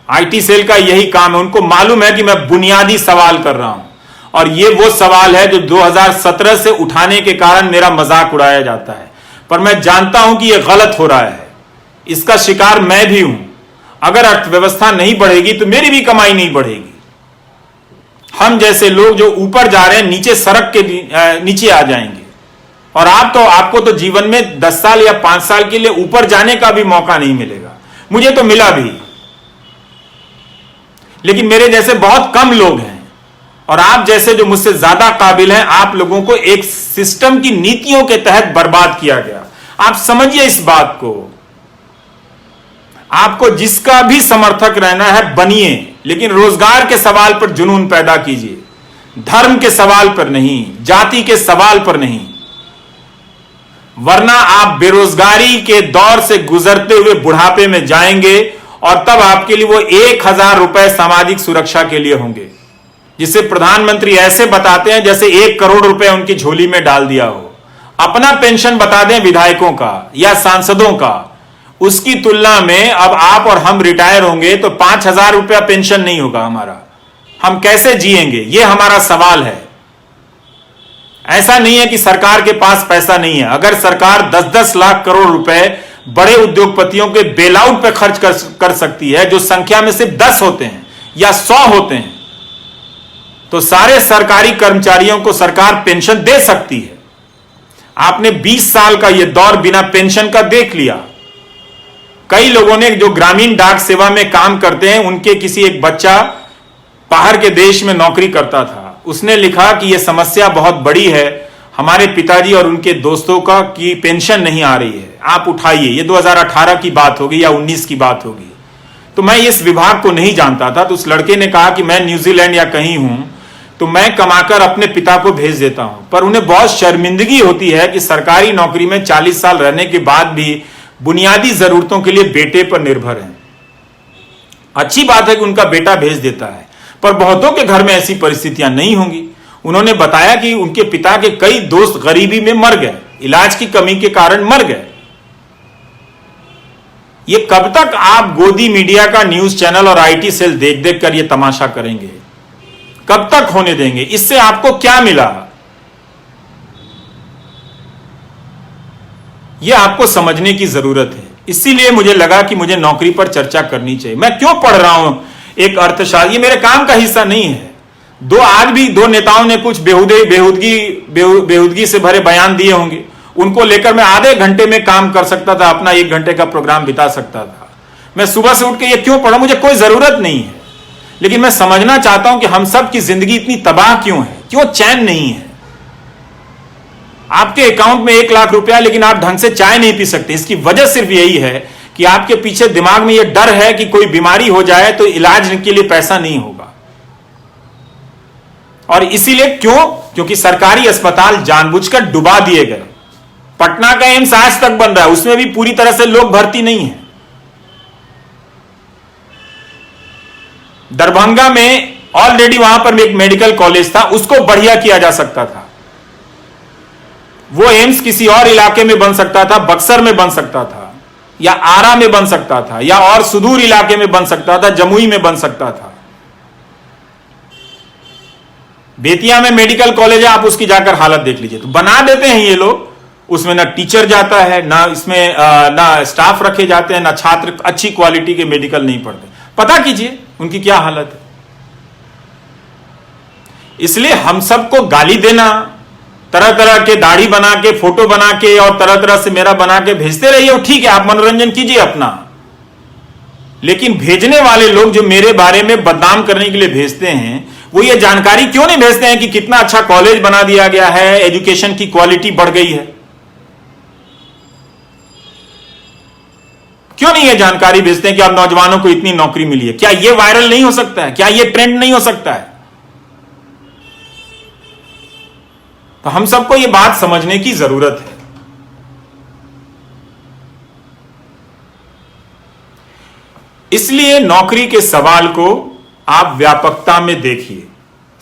[SPEAKER 1] आईटी सेल का यही काम है, उनको मालूम है कि मैं बुनियादी सवाल कर रहा हूं और ये वो सवाल है जो 2017 से उठाने के कारण मेरा मजाक उड़ाया जाता है, पर मैं जानता हूं कि यह गलत हो रहा है, इसका शिकार मैं भी हूं। अगर अर्थव्यवस्था नहीं बढ़ेगी तो मेरी भी कमाई नहीं बढ़ेगी। हम जैसे लोग जो ऊपर जा रहे हैं नीचे सड़क के नीचे आ जाएंगे, और आपको तो जीवन में 10 साल या 5 साल के लिए ऊपर जाने का भी मौका नहीं मिलेगा। मुझे तो मिला भी, लेकिन मेरे जैसे बहुत कम लोग हैं, और आप जैसे जो मुझसे ज्यादा काबिल हैं, आप लोगों को एक सिस्टम की नीतियों के तहत बर्बाद किया गया। आप समझिए इस बात को। आपको जिसका भी समर्थक रहना है बनिए, लेकिन रोजगार के सवाल पर जुनून पैदा कीजिए, धर्म के सवाल पर नहीं, जाति के सवाल पर नहीं, वरना आप बेरोजगारी के दौर से गुजरते हुए बुढ़ापे में जाएंगे और तब आपके लिए वो 1,000 रुपए सामाजिक सुरक्षा के लिए होंगे, जिसे प्रधानमंत्री ऐसे बताते हैं जैसे 1 करोड़ रुपए उनकी झोली में डाल दिया हो। अपना पेंशन बता दें विधायकों का या सांसदों का, उसकी तुलना में अब आप और हम रिटायर होंगे तो 5,000 रुपया पेंशन नहीं होगा हमारा। हम कैसे जिएंगे, यह हमारा सवाल है। ऐसा नहीं है कि सरकार के पास पैसा नहीं है। अगर सरकार 10-10 लाख करोड़ रुपए बड़े उद्योगपतियों के बेलआउट पे खर्च कर सकती है, जो संख्या में सिर्फ 10 होते हैं या 100 होते हैं, तो सारे सरकारी कर्मचारियों को सरकार पेंशन दे सकती है। आपने 20 साल का यह दौर बिना पेंशन का देख लिया। कई लोगों ने जो ग्रामीण डाक सेवा में काम करते हैं, उनके किसी एक बच्चा बाहर के देश में नौकरी करता था, उसने लिखा कि यह समस्या बहुत बड़ी है, हमारे पिताजी और उनके दोस्तों का की पेंशन नहीं आ रही है, आप उठाइए। ये 2018 की बात होगी या 19 की बात होगी। तो मैं इस विभाग को नहीं जानता था, तो उस लड़के ने कहा कि मैं न्यूजीलैंड या कहीं हूं तो मैं कमाकर अपने पिता को भेज देता हूं, पर उन्हें बहुत शर्मिंदगी होती है कि सरकारी नौकरी में 40 साल रहने के बाद भी बुनियादी जरूरतों के लिए बेटे पर निर्भर हैं। अच्छी बात है कि उनका बेटा भेज देता है, पर बहुतों के घर में ऐसी परिस्थितियां नहीं होंगी। उन्होंने बताया कि उनके पिता के कई दोस्त गरीबी में मर गए, इलाज की कमी के कारण मर गए। ये कब तक आप गोदी मीडिया का न्यूज चैनल और आईटी सेल देख देख कर ये तमाशा करेंगे? कब तक होने देंगे? इससे आपको क्या मिला? यह आपको समझने की जरूरत है। इसीलिए मुझे लगा कि मुझे नौकरी पर चर्चा करनी चाहिए। मैं क्यों पढ़ रहा हूं एक अर्थशास्त्र, ये मेरे काम का हिस्सा नहीं है। आज भी दो नेताओं ने कुछ बेहूदगी से भरे बयान दिए होंगे, उनको लेकर मैं आधे घंटे में काम कर सकता था, अपना 1 घंटे का प्रोग्राम बिता सकता था। मैं सुबह से उठ के ये क्यों पढ़ा? मुझे कोई जरूरत नहीं है, लेकिन मैं समझना चाहता हूं कि हम सब की जिंदगी इतनी तबाह क्यों है, क्यों चैन नहीं है। आपके अकाउंट में 1 लाख रुपया, लेकिन आप ढंग से चाय नहीं पी सकते। इसकी वजह सिर्फ यही है कि आपके पीछे दिमाग में यह डर है कि कोई बीमारी हो जाए तो इलाज के लिए पैसा नहीं होगा। और इसीलिए क्योंकि सरकारी अस्पताल जानबूझकर डुबा दिए गए। पटना का एम्स आज तक बन रहा है, उसमें भी पूरी तरह से लोग भर्ती नहीं है। दरभंगा में ऑलरेडी वहां पर एक मेडिकल कॉलेज था, उसको बढ़िया किया जा सकता था। वो एम्स किसी और इलाके में बन सकता था, बक्सर में बन सकता था, या आरा में बन सकता था, या और सुदूर इलाके में बन सकता था, जमुई में बन सकता था। बेतिया में मेडिकल कॉलेज है, आप उसकी जाकर हालत देख लीजिए। तो बना देते हैं ये लोग, उसमें ना टीचर जाता है, ना इसमें ना स्टाफ रखे जाते हैं, ना छात्र अच्छी क्वालिटी के मेडिकल नहीं पढ़ते। पता कीजिए उनकी क्या हालत है। इसलिए हम सबको गाली देना, तरह तरह के दाढ़ी बना के, फोटो बना के और तरह तरह से मेरा बना के भेजते रहिए, ठीक है, आप मनोरंजन कीजिए अपना। लेकिन भेजने वाले लोग जो मेरे बारे में बदनाम करने के लिए भेजते हैं, वो ये जानकारी क्यों नहीं भेजते हैं कि कितना अच्छा कॉलेज बना दिया गया है, एजुकेशन की क्वालिटी बढ़ गई है? क्यों नहीं ये जानकारी भेजते हैं कि अब नौजवानों को इतनी नौकरी मिली है? क्या ये वायरल नहीं हो सकता है? क्या ये ट्रेंड नहीं हो सकता है? तो हम सबको ये बात समझने की जरूरत है। इसलिए नौकरी के सवाल को आप व्यापकता में देखिए।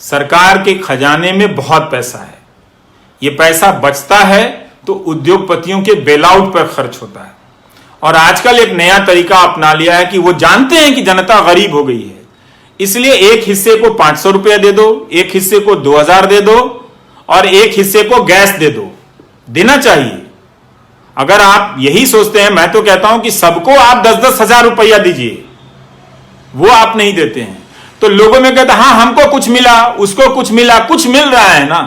[SPEAKER 1] सरकार के खजाने में बहुत पैसा है, ये पैसा बचता है तो उद्योगपतियों के बेलआउट पर खर्च होता है। और आजकल एक नया तरीका अपना लिया है कि वो जानते हैं कि जनता गरीब हो गई है, इसलिए एक हिस्से को 500 रुपया दे दो, एक हिस्से को 2000 दे दो और एक हिस्से को गैस दे दो। देना चाहिए। अगर आप यही सोचते हैं, मैं तो कहता हूं कि सबको आप 10-10 हजार रुपया दीजिए, वो आप नहीं देते हैं तो लोगों में कहते हाँ हमको कुछ मिला, उसको कुछ मिला, कुछ मिल रहा है ना।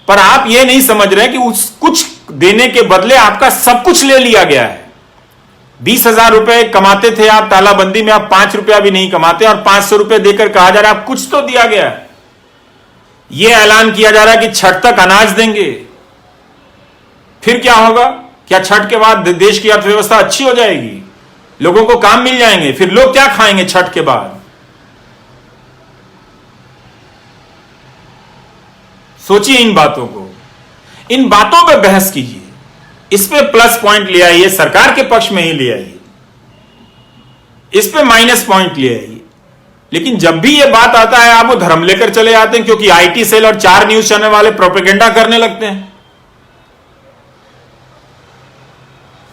[SPEAKER 1] पर आप ये नहीं समझ रहे कि उस कुछ देने के बदले आपका सब कुछ ले लिया गया है। 20,000 रुपए कमाते थे आप तालाबंदी में, आप 5 रुपया भी नहीं कमाते और 500 रुपए देकर कहा जा रहा है आप कुछ तो दिया गया है। यह ऐलान किया जा रहा है कि छठ तक अनाज देंगे। फिर क्या होगा? क्या छठ के बाद देश की अर्थव्यवस्था अच्छी हो जाएगी? लोगों को काम मिल जाएंगे? फिर लोग क्या खाएंगे छठ के बाद? सोचिए इन बातों को, इन बातों पर बहस कीजिए, इस पे प्लस पॉइंट ले आइए, सरकार के पक्ष में ही ले आइए, इस पे माइनस पॉइंट ले आइए। लेकिन जब भी यह बात आता है आप वो धर्म लेकर चले आते हैं, क्योंकि आईटी सेल और 4 न्यूज चैनल वाले प्रोपेगेंडा करने लगते हैं।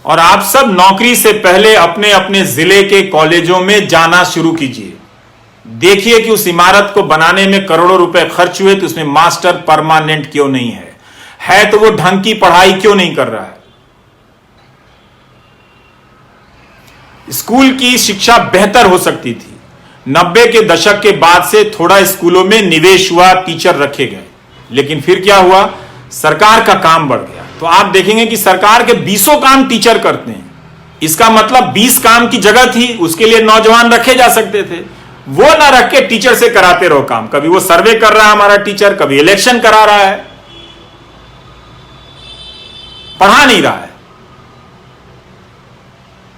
[SPEAKER 1] और आप सब नौकरी से पहले अपने अपने जिले के कॉलेजों में जाना शुरू कीजिए। देखिए कि उस इमारत को बनाने में करोड़ों रुपए खर्च हुए तो उसमें मास्टर परमानेंट क्यों नहीं है तो वो ढंग की पढ़ाई क्यों नहीं कर रहा है। स्कूल की शिक्षा बेहतर हो सकती थी। 90 के दशक के बाद से थोड़ा स्कूलों में निवेश हुआ, टीचर रखे गए, लेकिन फिर क्या हुआ? सरकार का काम बढ़ गया। तो आप देखेंगे कि सरकार के 20 काम टीचर करते हैं। इसका मतलब 20 काम की जगह थी, उसके लिए नौजवान रखे जा सकते थे, वो ना रख के टीचर से कराते रहो काम। कभी वो सर्वे कर रहा है हमारा टीचर, कभी इलेक्शन करा रहा है, पढ़ा नहीं रहा है।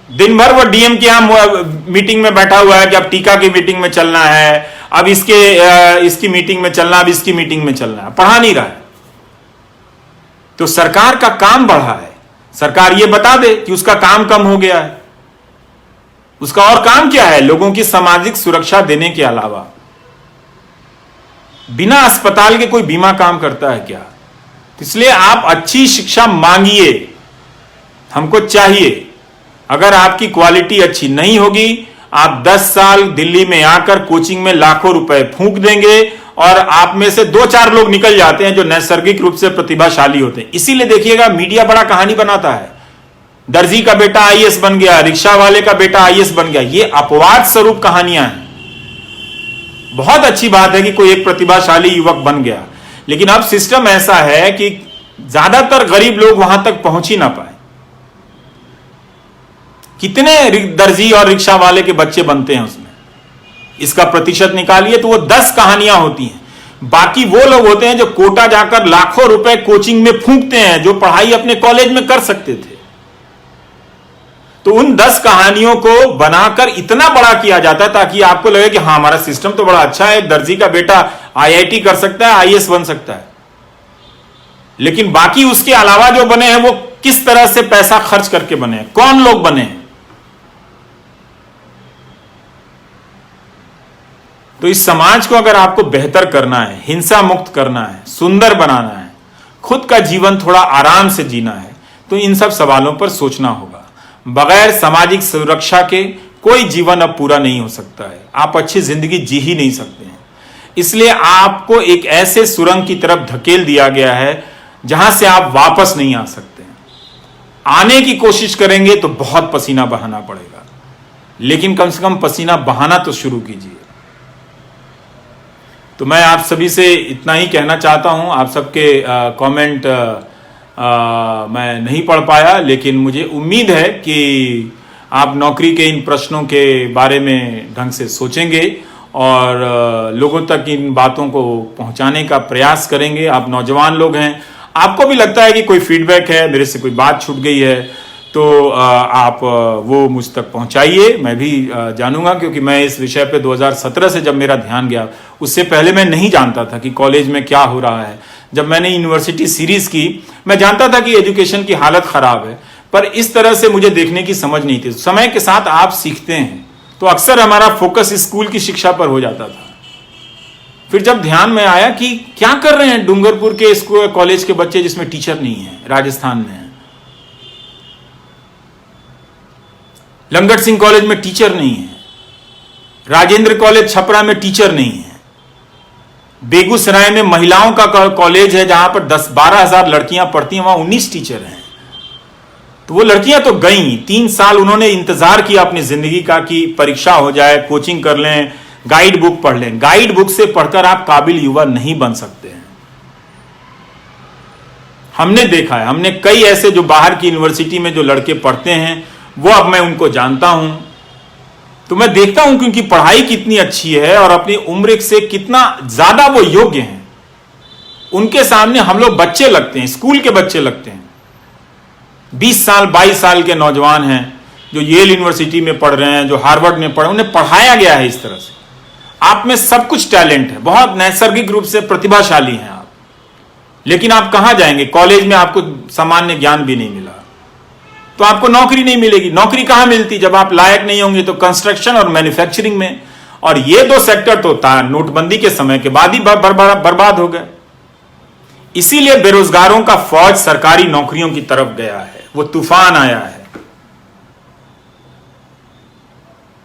[SPEAKER 1] दिन भर वो डीएम के यहां मीटिंग में बैठा हुआ है कि अब टीका की मीटिंग में चलना है, अब इसकी मीटिंग में चलना, अब इसकी मीटिंग में चलना है, पढ़ा नहीं रहा है। तो सरकार का काम बढ़ा है, सरकार ये बता दे कि उसका काम कम हो गया है। उसका और काम क्या है? लोगों की सामाजिक सुरक्षा देने के अलावा। बिना अस्पताल के कोई बीमा काम करता है क्या? इसलिए आप अच्छी शिक्षा मांगिए, हमको चाहिए। अगर आपकी क्वालिटी अच्छी नहीं होगी, आप 10 साल दिल्ली में आकर कोचिंग में लाखों रुपए फूंक देंगे और आप में से 2-4 लोग निकल जाते हैं जो नैसर्गिक रूप से प्रतिभाशाली होते हैं। इसीलिए देखिएगा मीडिया बड़ा कहानी बनाता है, दर्जी का बेटा आईएएस बन गया, रिक्शा वाले का बेटा आईएएस बन गया। ये अपवाद स्वरूप कहानियां हैं। बहुत अच्छी बात है कि कोई एक प्रतिभाशाली युवक बन गया, लेकिन अब सिस्टम ऐसा है कि ज्यादातर गरीब लोग वहां तक पहुंच ही ना पाए। कितने दर्जी और रिक्शा वाले के बच्चे बनते हैं उसमें? इसका प्रतिशत निकालिए तो वो 10 कहानियां होती हैं। बाकी वो लोग होते हैं जो कोटा जाकर लाखों रुपए कोचिंग में फूंकते हैं, जो पढ़ाई अपने कॉलेज में कर सकते थे। तो उन 10 कहानियों को बनाकर इतना बड़ा किया जाता है ताकि आपको लगे कि हाँ हमारा सिस्टम तो बड़ा अच्छा है, दर्जी का बेटा आईआईटी कर सकता है, आईएएस बन सकता है। लेकिन बाकी उसके अलावा जो बने हैं वो किस तरह से पैसा खर्च करके बने हैं, कौन लोग बने हैं? तो इस समाज को अगर आपको बेहतर करना है, हिंसा मुक्त करना है, सुंदर बनाना है, खुद का जीवन थोड़ा आराम से जीना है, तो इन सब सवालों पर सोचना होगा। बगैर सामाजिक सुरक्षा के कोई जीवन अब पूरा नहीं हो सकता है। आप अच्छी जिंदगी जी ही नहीं सकते हैं। इसलिए आपको एक ऐसे सुरंग की तरफ धकेल दिया गया है जहां से आप वापस नहीं आ सकते हैं। आने की कोशिश करेंगे तो बहुत पसीना बहाना पड़ेगा, लेकिन कम से कम पसीना बहाना तो शुरू कीजिए। तो मैं आप सभी से इतना ही कहना चाहता हूं। आप सबके कमेंट मैं नहीं पढ़ पाया, लेकिन मुझे उम्मीद है कि आप नौकरी के इन प्रश्नों के बारे में ढंग से सोचेंगे और लोगों तक इन बातों को पहुंचाने का प्रयास करेंगे। आप नौजवान लोग हैं, आपको भी लगता है कि कोई फीडबैक है, मेरे से कोई बात छूट गई है, तो आप वो मुझ तक पहुंचाइए। मैं भी जानूंगा, क्योंकि मैं इस विषय पे 2017 से जब मेरा ध्यान गया, उससे पहले मैं नहीं जानता था कि कॉलेज में क्या हो रहा है। जब मैंने यूनिवर्सिटी सीरीज की, मैं जानता था कि एजुकेशन की हालत खराब है, पर इस तरह से मुझे देखने की समझ नहीं थी। समय के साथ आप सीखते हैं, तो अक्सर हमारा फोकस स्कूल की शिक्षा पर हो जाता था। फिर जब ध्यान में आया कि क्या कर रहे हैं डूंगरपुर के स्कूल कॉलेज के बच्चे जिसमें टीचर नहीं है, राजस्थान में है, लंगट सिंह कॉलेज में टीचर नहीं है, राजेंद्र कॉलेज छपरा में टीचर नहीं है, बेगूसराय में महिलाओं का कॉलेज है जहां पर 10-12 हजार लड़कियां पढ़ती हैं, वहां 19 टीचर हैं। तो वो लड़कियां तो गई, 3 साल उन्होंने इंतजार किया अपनी जिंदगी का कि परीक्षा हो जाए, कोचिंग कर लें, गाइड बुक पढ़ लें। गाइड बुक से पढ़कर आप काबिल युवा नहीं बन सकते हैं। हमने देखा है, हमने कई ऐसे जो बाहर की यूनिवर्सिटी में जो लड़के पढ़ते हैं, वो अब मैं उनको जानता हूं, तो मैं देखता हूं कि उनकी पढ़ाई कितनी अच्छी है और अपनी उम्र से कितना ज्यादा वो योग्य हैं। उनके सामने हम लोग बच्चे लगते हैं, स्कूल के बच्चे लगते हैं। 20 साल 22 साल के नौजवान हैं जो येल यूनिवर्सिटी में पढ़ रहे हैं, जो हार्वर्ड में पढ़, उन्हें पढ़ाया गया है इस तरह से। आप में सब कुछ टैलेंट है, बहुत नैसर्गिक रूप से प्रतिभाशाली हैं आप, लेकिन आप कहां जाएंगे? कॉलेज में आपको सामान्य ज्ञान भी नहीं मिला तो आपको नौकरी नहीं मिलेगी। नौकरी कहां मिलती? जब आप लायक नहीं होंगे तो कंस्ट्रक्शन और मैन्युफैक्चरिंग में, और ये 2 सेक्टर तो नोटबंदी के समय के बाद ही बर्बाद हो गए। इसीलिए बेरोजगारों का फौज सरकारी नौकरियों की तरफ गया है, वो तूफान आया है।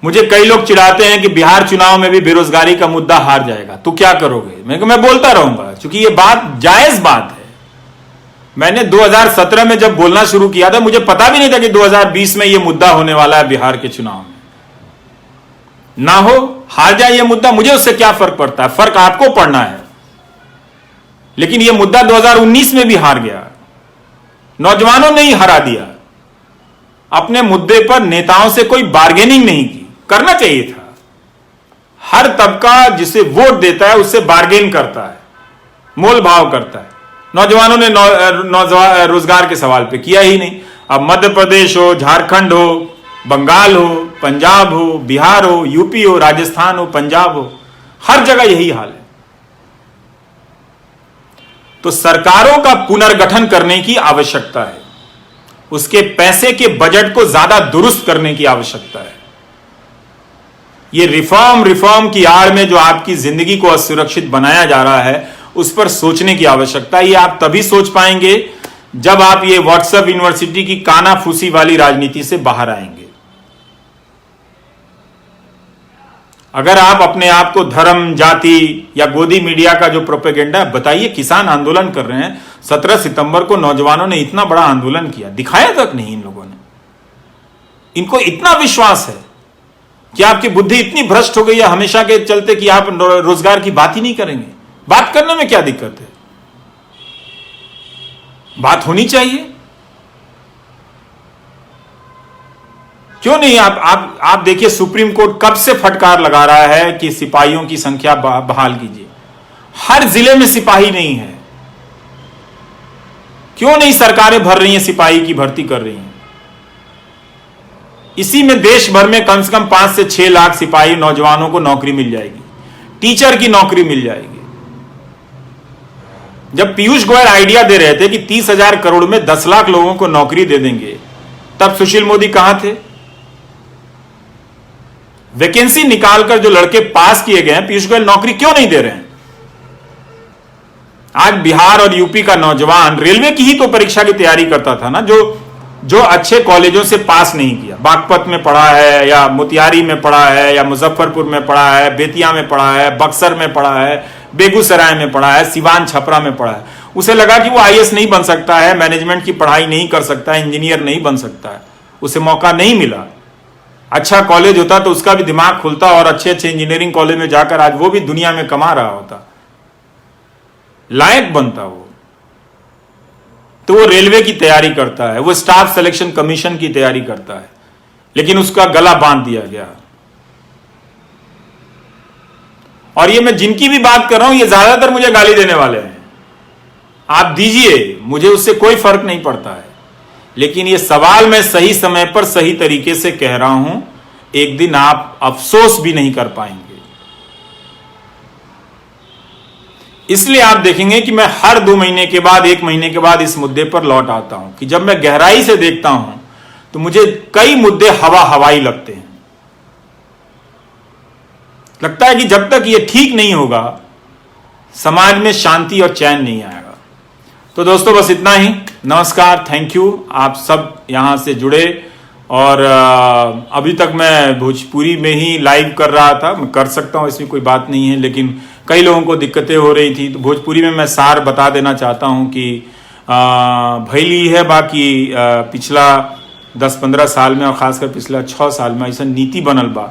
[SPEAKER 1] मुझे कई लोग चिढ़ाते हैं कि बिहार चुनाव में भी बेरोजगारी का मुद्दा हार जाएगा, तो क्या करोगे? मैं बोलता रहूंगा, क्योंकि ये बात जायज बात है। मैंने 2017 में जब बोलना शुरू किया था, मुझे पता भी नहीं था कि 2020 में यह मुद्दा होने वाला है बिहार के चुनाव में। ना हो, हार जाए यह मुद्दा, मुझे उससे क्या फर्क पड़ता है? फर्क आपको पड़ना है। लेकिन यह मुद्दा 2019 में भी हार गया, नौजवानों ने ही हरा दिया। अपने मुद्दे पर नेताओं से कोई बार्गेनिंग नहीं की, करना चाहिए था। हर तबका जिसे वोट देता है उससे बार्गेन करता है, मोल भाव करता है। नौजवानों ने रोजगार के सवाल पे किया ही नहीं। अब मध्य प्रदेश हो, झारखंड हो, बंगाल हो, पंजाब हो, बिहार हो, यूपी हो, राजस्थान हो, पंजाब हो, हर जगह यही हाल है। तो सरकारों का पुनर्गठन करने की आवश्यकता है, उसके पैसे के बजट को ज्यादा दुरुस्त करने की आवश्यकता है। ये रिफॉर्म की आड़ में जो आपकी जिंदगी को असुरक्षित बनाया जा रहा है, उस पर सोचने की आवश्यकता है। ये आप तभी सोच पाएंगे जब आप ये व्हाट्सएप यूनिवर्सिटी की कानाफूसी वाली राजनीति से बाहर आएंगे। अगर आप अपने आप को धर्म, जाति या गोदी मीडिया का जो प्रोपेगेंडा है, बताइए, किसान आंदोलन कर रहे हैं। 17 सितंबर को नौजवानों ने इतना बड़ा आंदोलन किया, दिखाया तक नहीं इन लोगों ने। इनको इतना विश्वास है कि आपकी बुद्धि इतनी भ्रष्ट हो गई है हमेशा के चलते कि आप रोजगार की बात ही नहीं करेंगे। बात करने में क्या दिक्कत है? बात होनी चाहिए, क्यों नहीं? आप देखिए, सुप्रीम कोर्ट कब से फटकार लगा रहा है कि सिपाहियों की संख्या बहाल कीजिए। हर जिले में सिपाही नहीं है, क्यों नहीं सरकारें भर रही हैं, सिपाही की भर्ती कर रही हैं। इसी में देश भर में कम से कम 5 से 6 लाख सिपाही नौजवानों को नौकरी मिल जाएगी, टीचर की नौकरी मिल जाएगी। जब पीयूष गोयल आइडिया दे रहे थे कि 30,000 करोड़ में 10 लाख लोगों को नौकरी दे देंगे, तब सुशील मोदी कहां थे? वैकेंसी निकालकर जो लड़के पास किए गए हैं, पीयूष गोयल नौकरी क्यों नहीं दे रहे हैं? आज बिहार और यूपी का नौजवान रेलवे की ही तो परीक्षा की तैयारी करता था ना, जो अच्छे कॉलेजों से पास नहीं किया, बागपत में पढ़ा है या मोतिहारी में पढ़ा है या मुजफ्फरपुर में पढ़ा है, बेतिया में पढ़ा है, बक्सर में पढ़ा है, बेगूसराय में पढ़ा है, सिवान छपरा में पढ़ा है, उसे लगा कि वो आईएएस नहीं बन सकता है, मैनेजमेंट की पढ़ाई नहीं कर सकता है, इंजीनियर नहीं बन सकता है, उसे मौका नहीं मिला। अच्छा कॉलेज होता तो उसका भी दिमाग खुलता और अच्छे अच्छे इंजीनियरिंग कॉलेज में जाकर आज वो भी दुनिया में कमा रहा होता, लायक बनता वो। तो वो रेलवे की तैयारी करता है, वो स्टाफ सिलेक्शन कमीशन की तैयारी करता है, लेकिन उसका गला बांध दिया गया। और ये मैं जिनकी भी बात कर रहा हूं, ये ज्यादातर मुझे गाली देने वाले हैं। आप दीजिए, मुझे उससे कोई फर्क नहीं पड़ता है, लेकिन ये सवाल मैं सही समय पर सही तरीके से कह रहा हूं, एक दिन आप अफसोस भी नहीं कर पाएंगे। इसलिए आप देखेंगे कि मैं हर 2 महीने के बाद, 1 महीने के बाद इस मुद्दे पर लौट आता हूं कि जब मैं गहराई से देखता हूं तो मुझे कई मुद्दे हवाई लगते हैं। लगता है कि जब तक ये ठीक नहीं होगा, समाज में शांति और चैन नहीं आएगा। तो दोस्तों बस इतना ही। नमस्कार, थैंक यू, आप सब यहां से जुड़े। और अभी तक मैं भोजपुरी में ही लाइव कर रहा था, मैं कर सकता हूं, इसमें कोई बात नहीं है, लेकिन कई लोगों को दिक्कतें हो रही थी, तो भोजपुरी में मैं सार बता देना चाहता हूं कि भैली है बाकी पिछला 10-15 साल में और खासकर पिछला 6 साल में ऐसा नीति बनल बा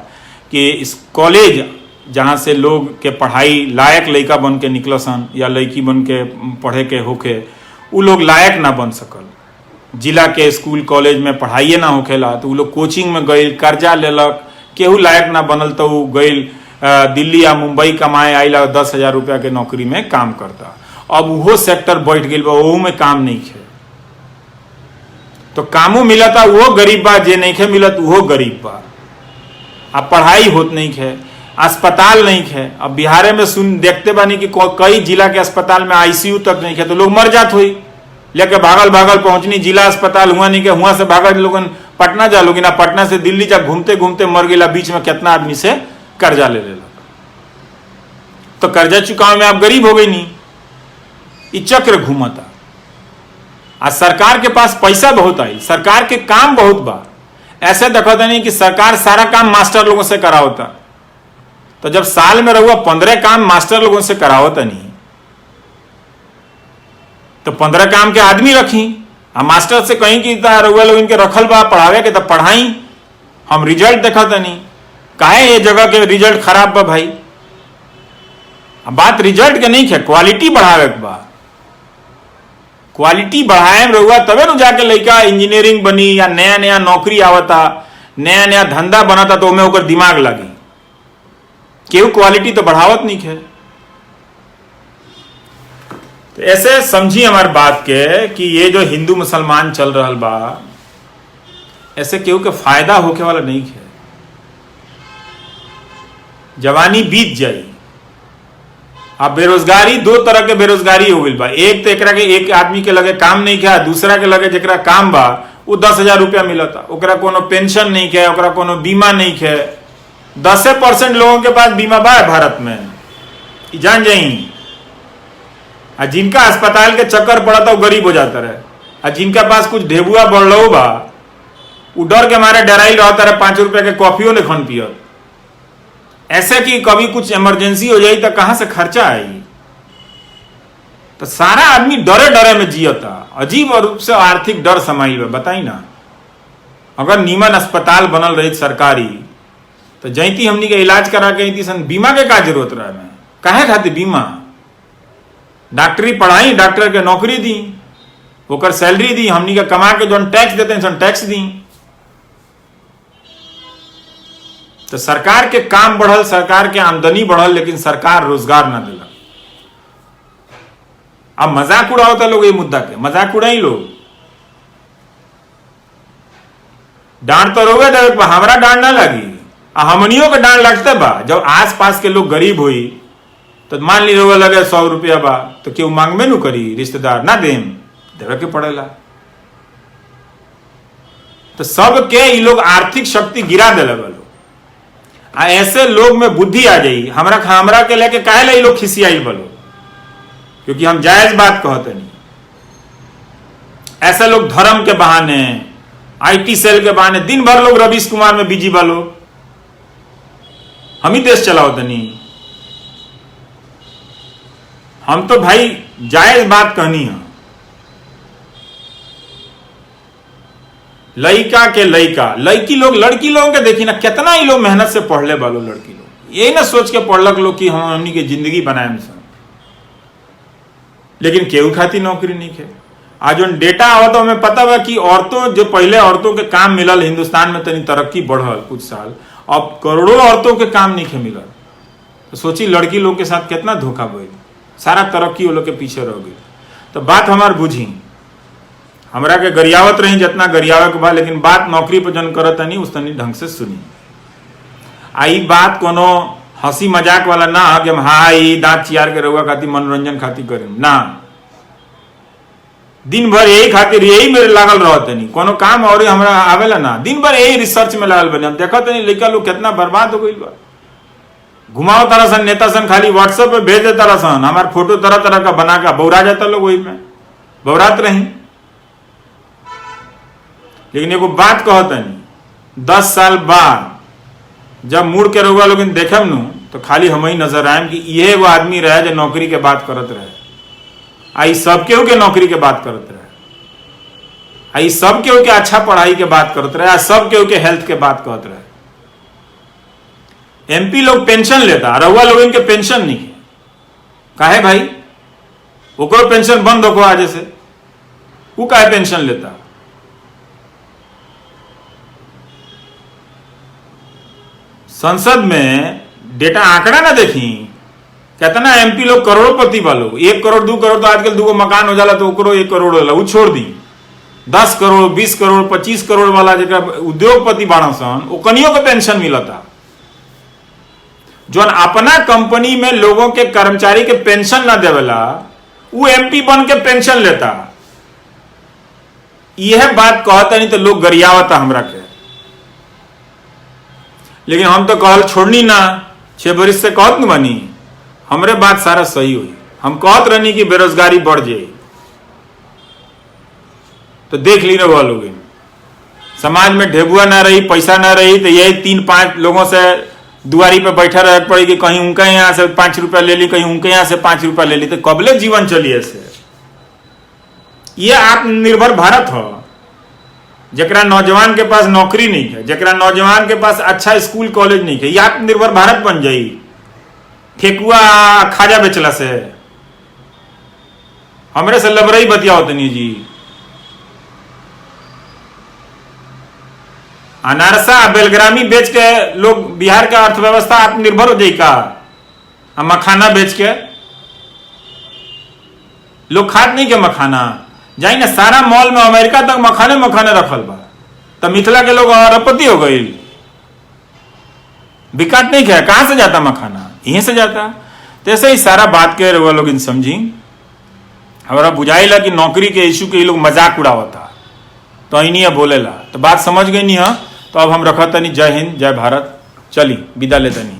[SPEAKER 1] कि इस कॉलेज जहाँ से लोग के पढ़ाई लायक लड़का बन के निकल सन या लड़की बन के पढ़े के होके, वो लोग लायक ना बन सकल। जिला के स्कूल कॉलेज में पढ़ाइए ना होखेला तो वो लोग कोचिंग में गई, कर्जा लेलक, केहू लायक ना बनल तो वो गई दिल्ली या मुंबई कमाए, आइला 10,000 रुपया के नौकरी में काम करता। अब वो सेक्टर बैठ गई बा, वो में काम नहीं खे, तो कामों मिला था वो गरीब बा, जे नहीं खे मिलत वो गरीब बा। अब पढ़ाई होत नहीं खे, अस्पताल नहीं खे। अब बिहार में सुन देखते बानी कि कई जिला के अस्पताल में आईसीयू तक नहीं खे, तो लोग मर जात हुई, लेके भागल पहुंचनी जिला अस्पताल हुआ नहीं के, हुआ से भागल लोगन पटना जा लोगी ना, पटना से दिल्ली जा घूमते घूमते मर गया, बीच में कितना आदमी से कर्जा ले लेला, तो कर्जा चुकावे में आप गरीब हो गई नहीं। ये चक्र घूमता। आज सरकार के पास पैसा बहुत आई, सरकार के काम बहुत बा, ऐसे देखा नहीं कि सरकार सारा काम मास्टर लोगों से करावता, तो जब साल में रहुआ 15 काम मास्टर लोगों से करावता नहीं, तो 15 काम के आदमी रखी, आ मास्टर से कहीं कि रहुआ लोग इनके रखल बा पढ़ावे के, तब पढ़ाई, हम रिजल्ट देखा नहीं, काहे ये जगह के रिजल्ट खराब बा भाई। अब बात रिजल्ट के नहीं है, क्वालिटी बढ़ावे के बा, क्वालिटी बढ़ाए रहुआ तबे न जाके लड़का इंजीनियरिंग बनी या नया नया नौकरी आवता, नया नया धंधा बनाता, तो में ओकर दिमाग लगी। केहू क्वालिटी तो बढ़ावत नहीं है। तो ऐसे समझी हमारी बात के कि ये जो हिंदू मुसलमान चल रहा बा, ऐसे केहू के फायदा होके वाला नहीं है। जवानी बीत जाई। अब बेरोजगारी, 2 तरह के बेरोजगारी हो गई बा। एक तो एकरा के एक आदमी के लगे काम नहीं किया, दूसरा के लगे जरा काम बा वो 10,000 रुपया मिलता, ओकरा कोनो पेंशन नहीं है, ओकरा कोनो बीमा नहीं है। 10% लोगों के पास बीमा बा है भारत में, जान जाई। जिनका अस्पताल के चक्कर पड़ा था वो गरीब हो जाता रहे, और जिनका पास कुछ ढेबुआ बढ़ बा वो डर के मारे डराई रहता रहे, 5 रुपया के कॉफियों ने खन पियत, ऐसे कि कभी कुछ इमरजेंसी हो जाए तो कहां से खर्चा आई। तो सारा आदमी डरे डरे में जियता, अजीब रूप से आर्थिक डर समाई हुआ। बताई ना, अगर नीमन अस्पताल बनल रही सरकारी तो जैती हमनी के इलाज करा के थी सन, बीमा के का जरूरत रहा में, काहे खातिर बीमा। डॉक्टरी पढ़ाई, डॉक्टर के नौकरी दी, ओकर सैलरी दी, हमनी के कमा के जो टैक्स देते हैं सन टैक्स दी। तो सरकार के काम बढ़ल, सरकार के आमदनी बढ़ल, लेकिन सरकार रोजगार ना दिला। अब मजाक उड़ावता लोग ये मुद्दा के, मजाक उड़ाई लोग, डांट तो रोगे दे, हमारा डांट ना लगी, हमनियों के डांट लगते बा। जब आस पास के लोग गरीब हुई तो मान ली रोगे लगे 100 रुपया बा, तो क्यों मांगबे नु करी, रिश्तेदार ना देम, देवे के पड़ेला। तो सबके ये लोग आर्थिक शक्ति गिरा दिले बा। ऐसे लोग में बुद्धि आ जाई, हमरा के लेके काहे ला लोग खिसियाई बोलो, क्योंकि हम जायज बात कहते नहीं। ऐसे लोग धर्म के बहाने, आईटी सेल के बहाने दिन भर लोग रवीश कुमार में बिजी बालो, हम ही देश चलाओ तनी। हम तो भाई जायज बात कहनी है। लड़का के लड़का, लड़की लोग, लड़की लोगों के देखी ना कितना ही लोग मेहनत से पढ़ ले बालो। लड़की लोग यही ना सोच के पढ़लक लोग कि हम हमनी के जिंदगी बनाए, लेकिन केहू खाती नौकरी नहीं है। आज जो डेटा आवा तो हमें पता बा कि औरतों, जो पहले औरतों के काम मिलल हिंदुस्तान में तनी तरक्की बढ़ल कुछ साल, अब करोड़ों औरतों के काम नहीं है मिलल। तो सोची लड़की लोग के साथ कितना धोखा भइल, सारा तरक्की वो लोग के पीछे रह गई। तो बात हमार बुझी, हमरा के गरियावत रही जितना गरियावे के बाद, लेकिन बात नौकरी पर जन करत नहीं उस तनी ढंग से सुनी। आई बात कोनो हंसी मजाक वाला ना कि हम हाई दांत चियार के रहुआ खातिर मनोरंजन खातिर करें ना, दिन भर यही खातिर यही मेरे लागल रहते नहीं, कोनो काम और हमरा आवेला ना, दिन भर यही रिसर्च में लागल बने। हम देखत नहीं लड़का लोग कितना बर्बाद हो गई बा। घुमाओ तरह सन नेता सन खाली व्हाट्सएप पे भेज दे तरह सन, हमार फोटो तरह तरह का बना के बौरा जाता लोग, वही में बौरात रही। लेकिन एगो बात कहत नहीं, 10 साल बाद जब मुड़ के रहुआ लोग देखे नु तो खाली हम ही नजर आए कि ये एगो आदमी रहे जो नौकरी के बात करत रहे, आई सब केहू के नौकरी के बात करत रहे, आई सब केहू के अच्छा पढ़ाई के बात करत रहे, सब केहू के हेल्थ के बात करत रहे। एमपी लोग पेंशन लेता, रहुआ लोग इनके पेंशन नहीं है, काहे भाई? ओकरो पेंशन बंद हो आज से, वो काहे पेंशन लेता? संसद में डेटा आंकड़ा ना देखी, कितना एमपी लोग करोड़पति वालों, 1 करोड़ 2 करोड़, तो आजकल 2 मकान हो जाला तो ओकरो 1 करोड़ होला, वो छोड़ दी। 10 करोड़ 20 करोड़ 25 करोड़ वाला जगह उद्योगपति बाड़ा सन, ओकनियों को पेंशन मिलता। जो अपना कंपनी में लोगों के कर्मचारी के पेंशन ना देवेला, वो एमपी बन के पेंशन लेता। यह बात कहता नहीं तो लोग गरियावता हमरा के, लेकिन हम तो कहल छोड़नी ना, 6 बरिस से कहत न बनी, हमरे बात सारा सही हुई। हम कहत रहनी कि बेरोजगारी बढ़ जाए, तो देख ली रहा लोग, समाज में ढेबुआ ना रही, पैसा ना रही, तो यही 3-5 लोगों से दुआरी पे बैठा रह पड़ेगी, कहीं उनका यहाँ से 5 रुपया ले ली, कहीं उनके यहाँ से 5 रुपया ले ली, तो कबले जीवन चलिए ऐसे? ये आत्मनिर्भर भारत हो, जकरा नौजवान के पास नौकरी नहीं है, जकरा नौजवान के पास अच्छा स्कूल कॉलेज नहीं है, ये आत्मनिर्भर भारत बन जाई ठेकुआ खाजा बेचला से? हमरे से लबरई बतियाओ तनी जी। अनारसा बेलग्रामी बेच के लोग बिहार का अर्थव्यवस्था आत्मनिर्भर हो जाए का? मखाना बेच के लोग खात नहीं के मखाना, जाई ना सारा मॉल में अमेरिका तक मखाने मखाने रखल बा, तो मिथिला के लोग अरबपति हो गई। बिकात नहीं क्या, कहां से जाता मखाना? यहीं से जाता। तो ऐसे ही सारा बात के रहे लोग इन समझी, हमारा बुझाइला कि नौकरी के इशू के लोग मजाक उड़ावता, तो इन्हीं बोलेला, तो बात समझ गई नहीं है। तो अब हम रखा तनी। जय हिंद, जय भारत, चली विदा लेता नहीं।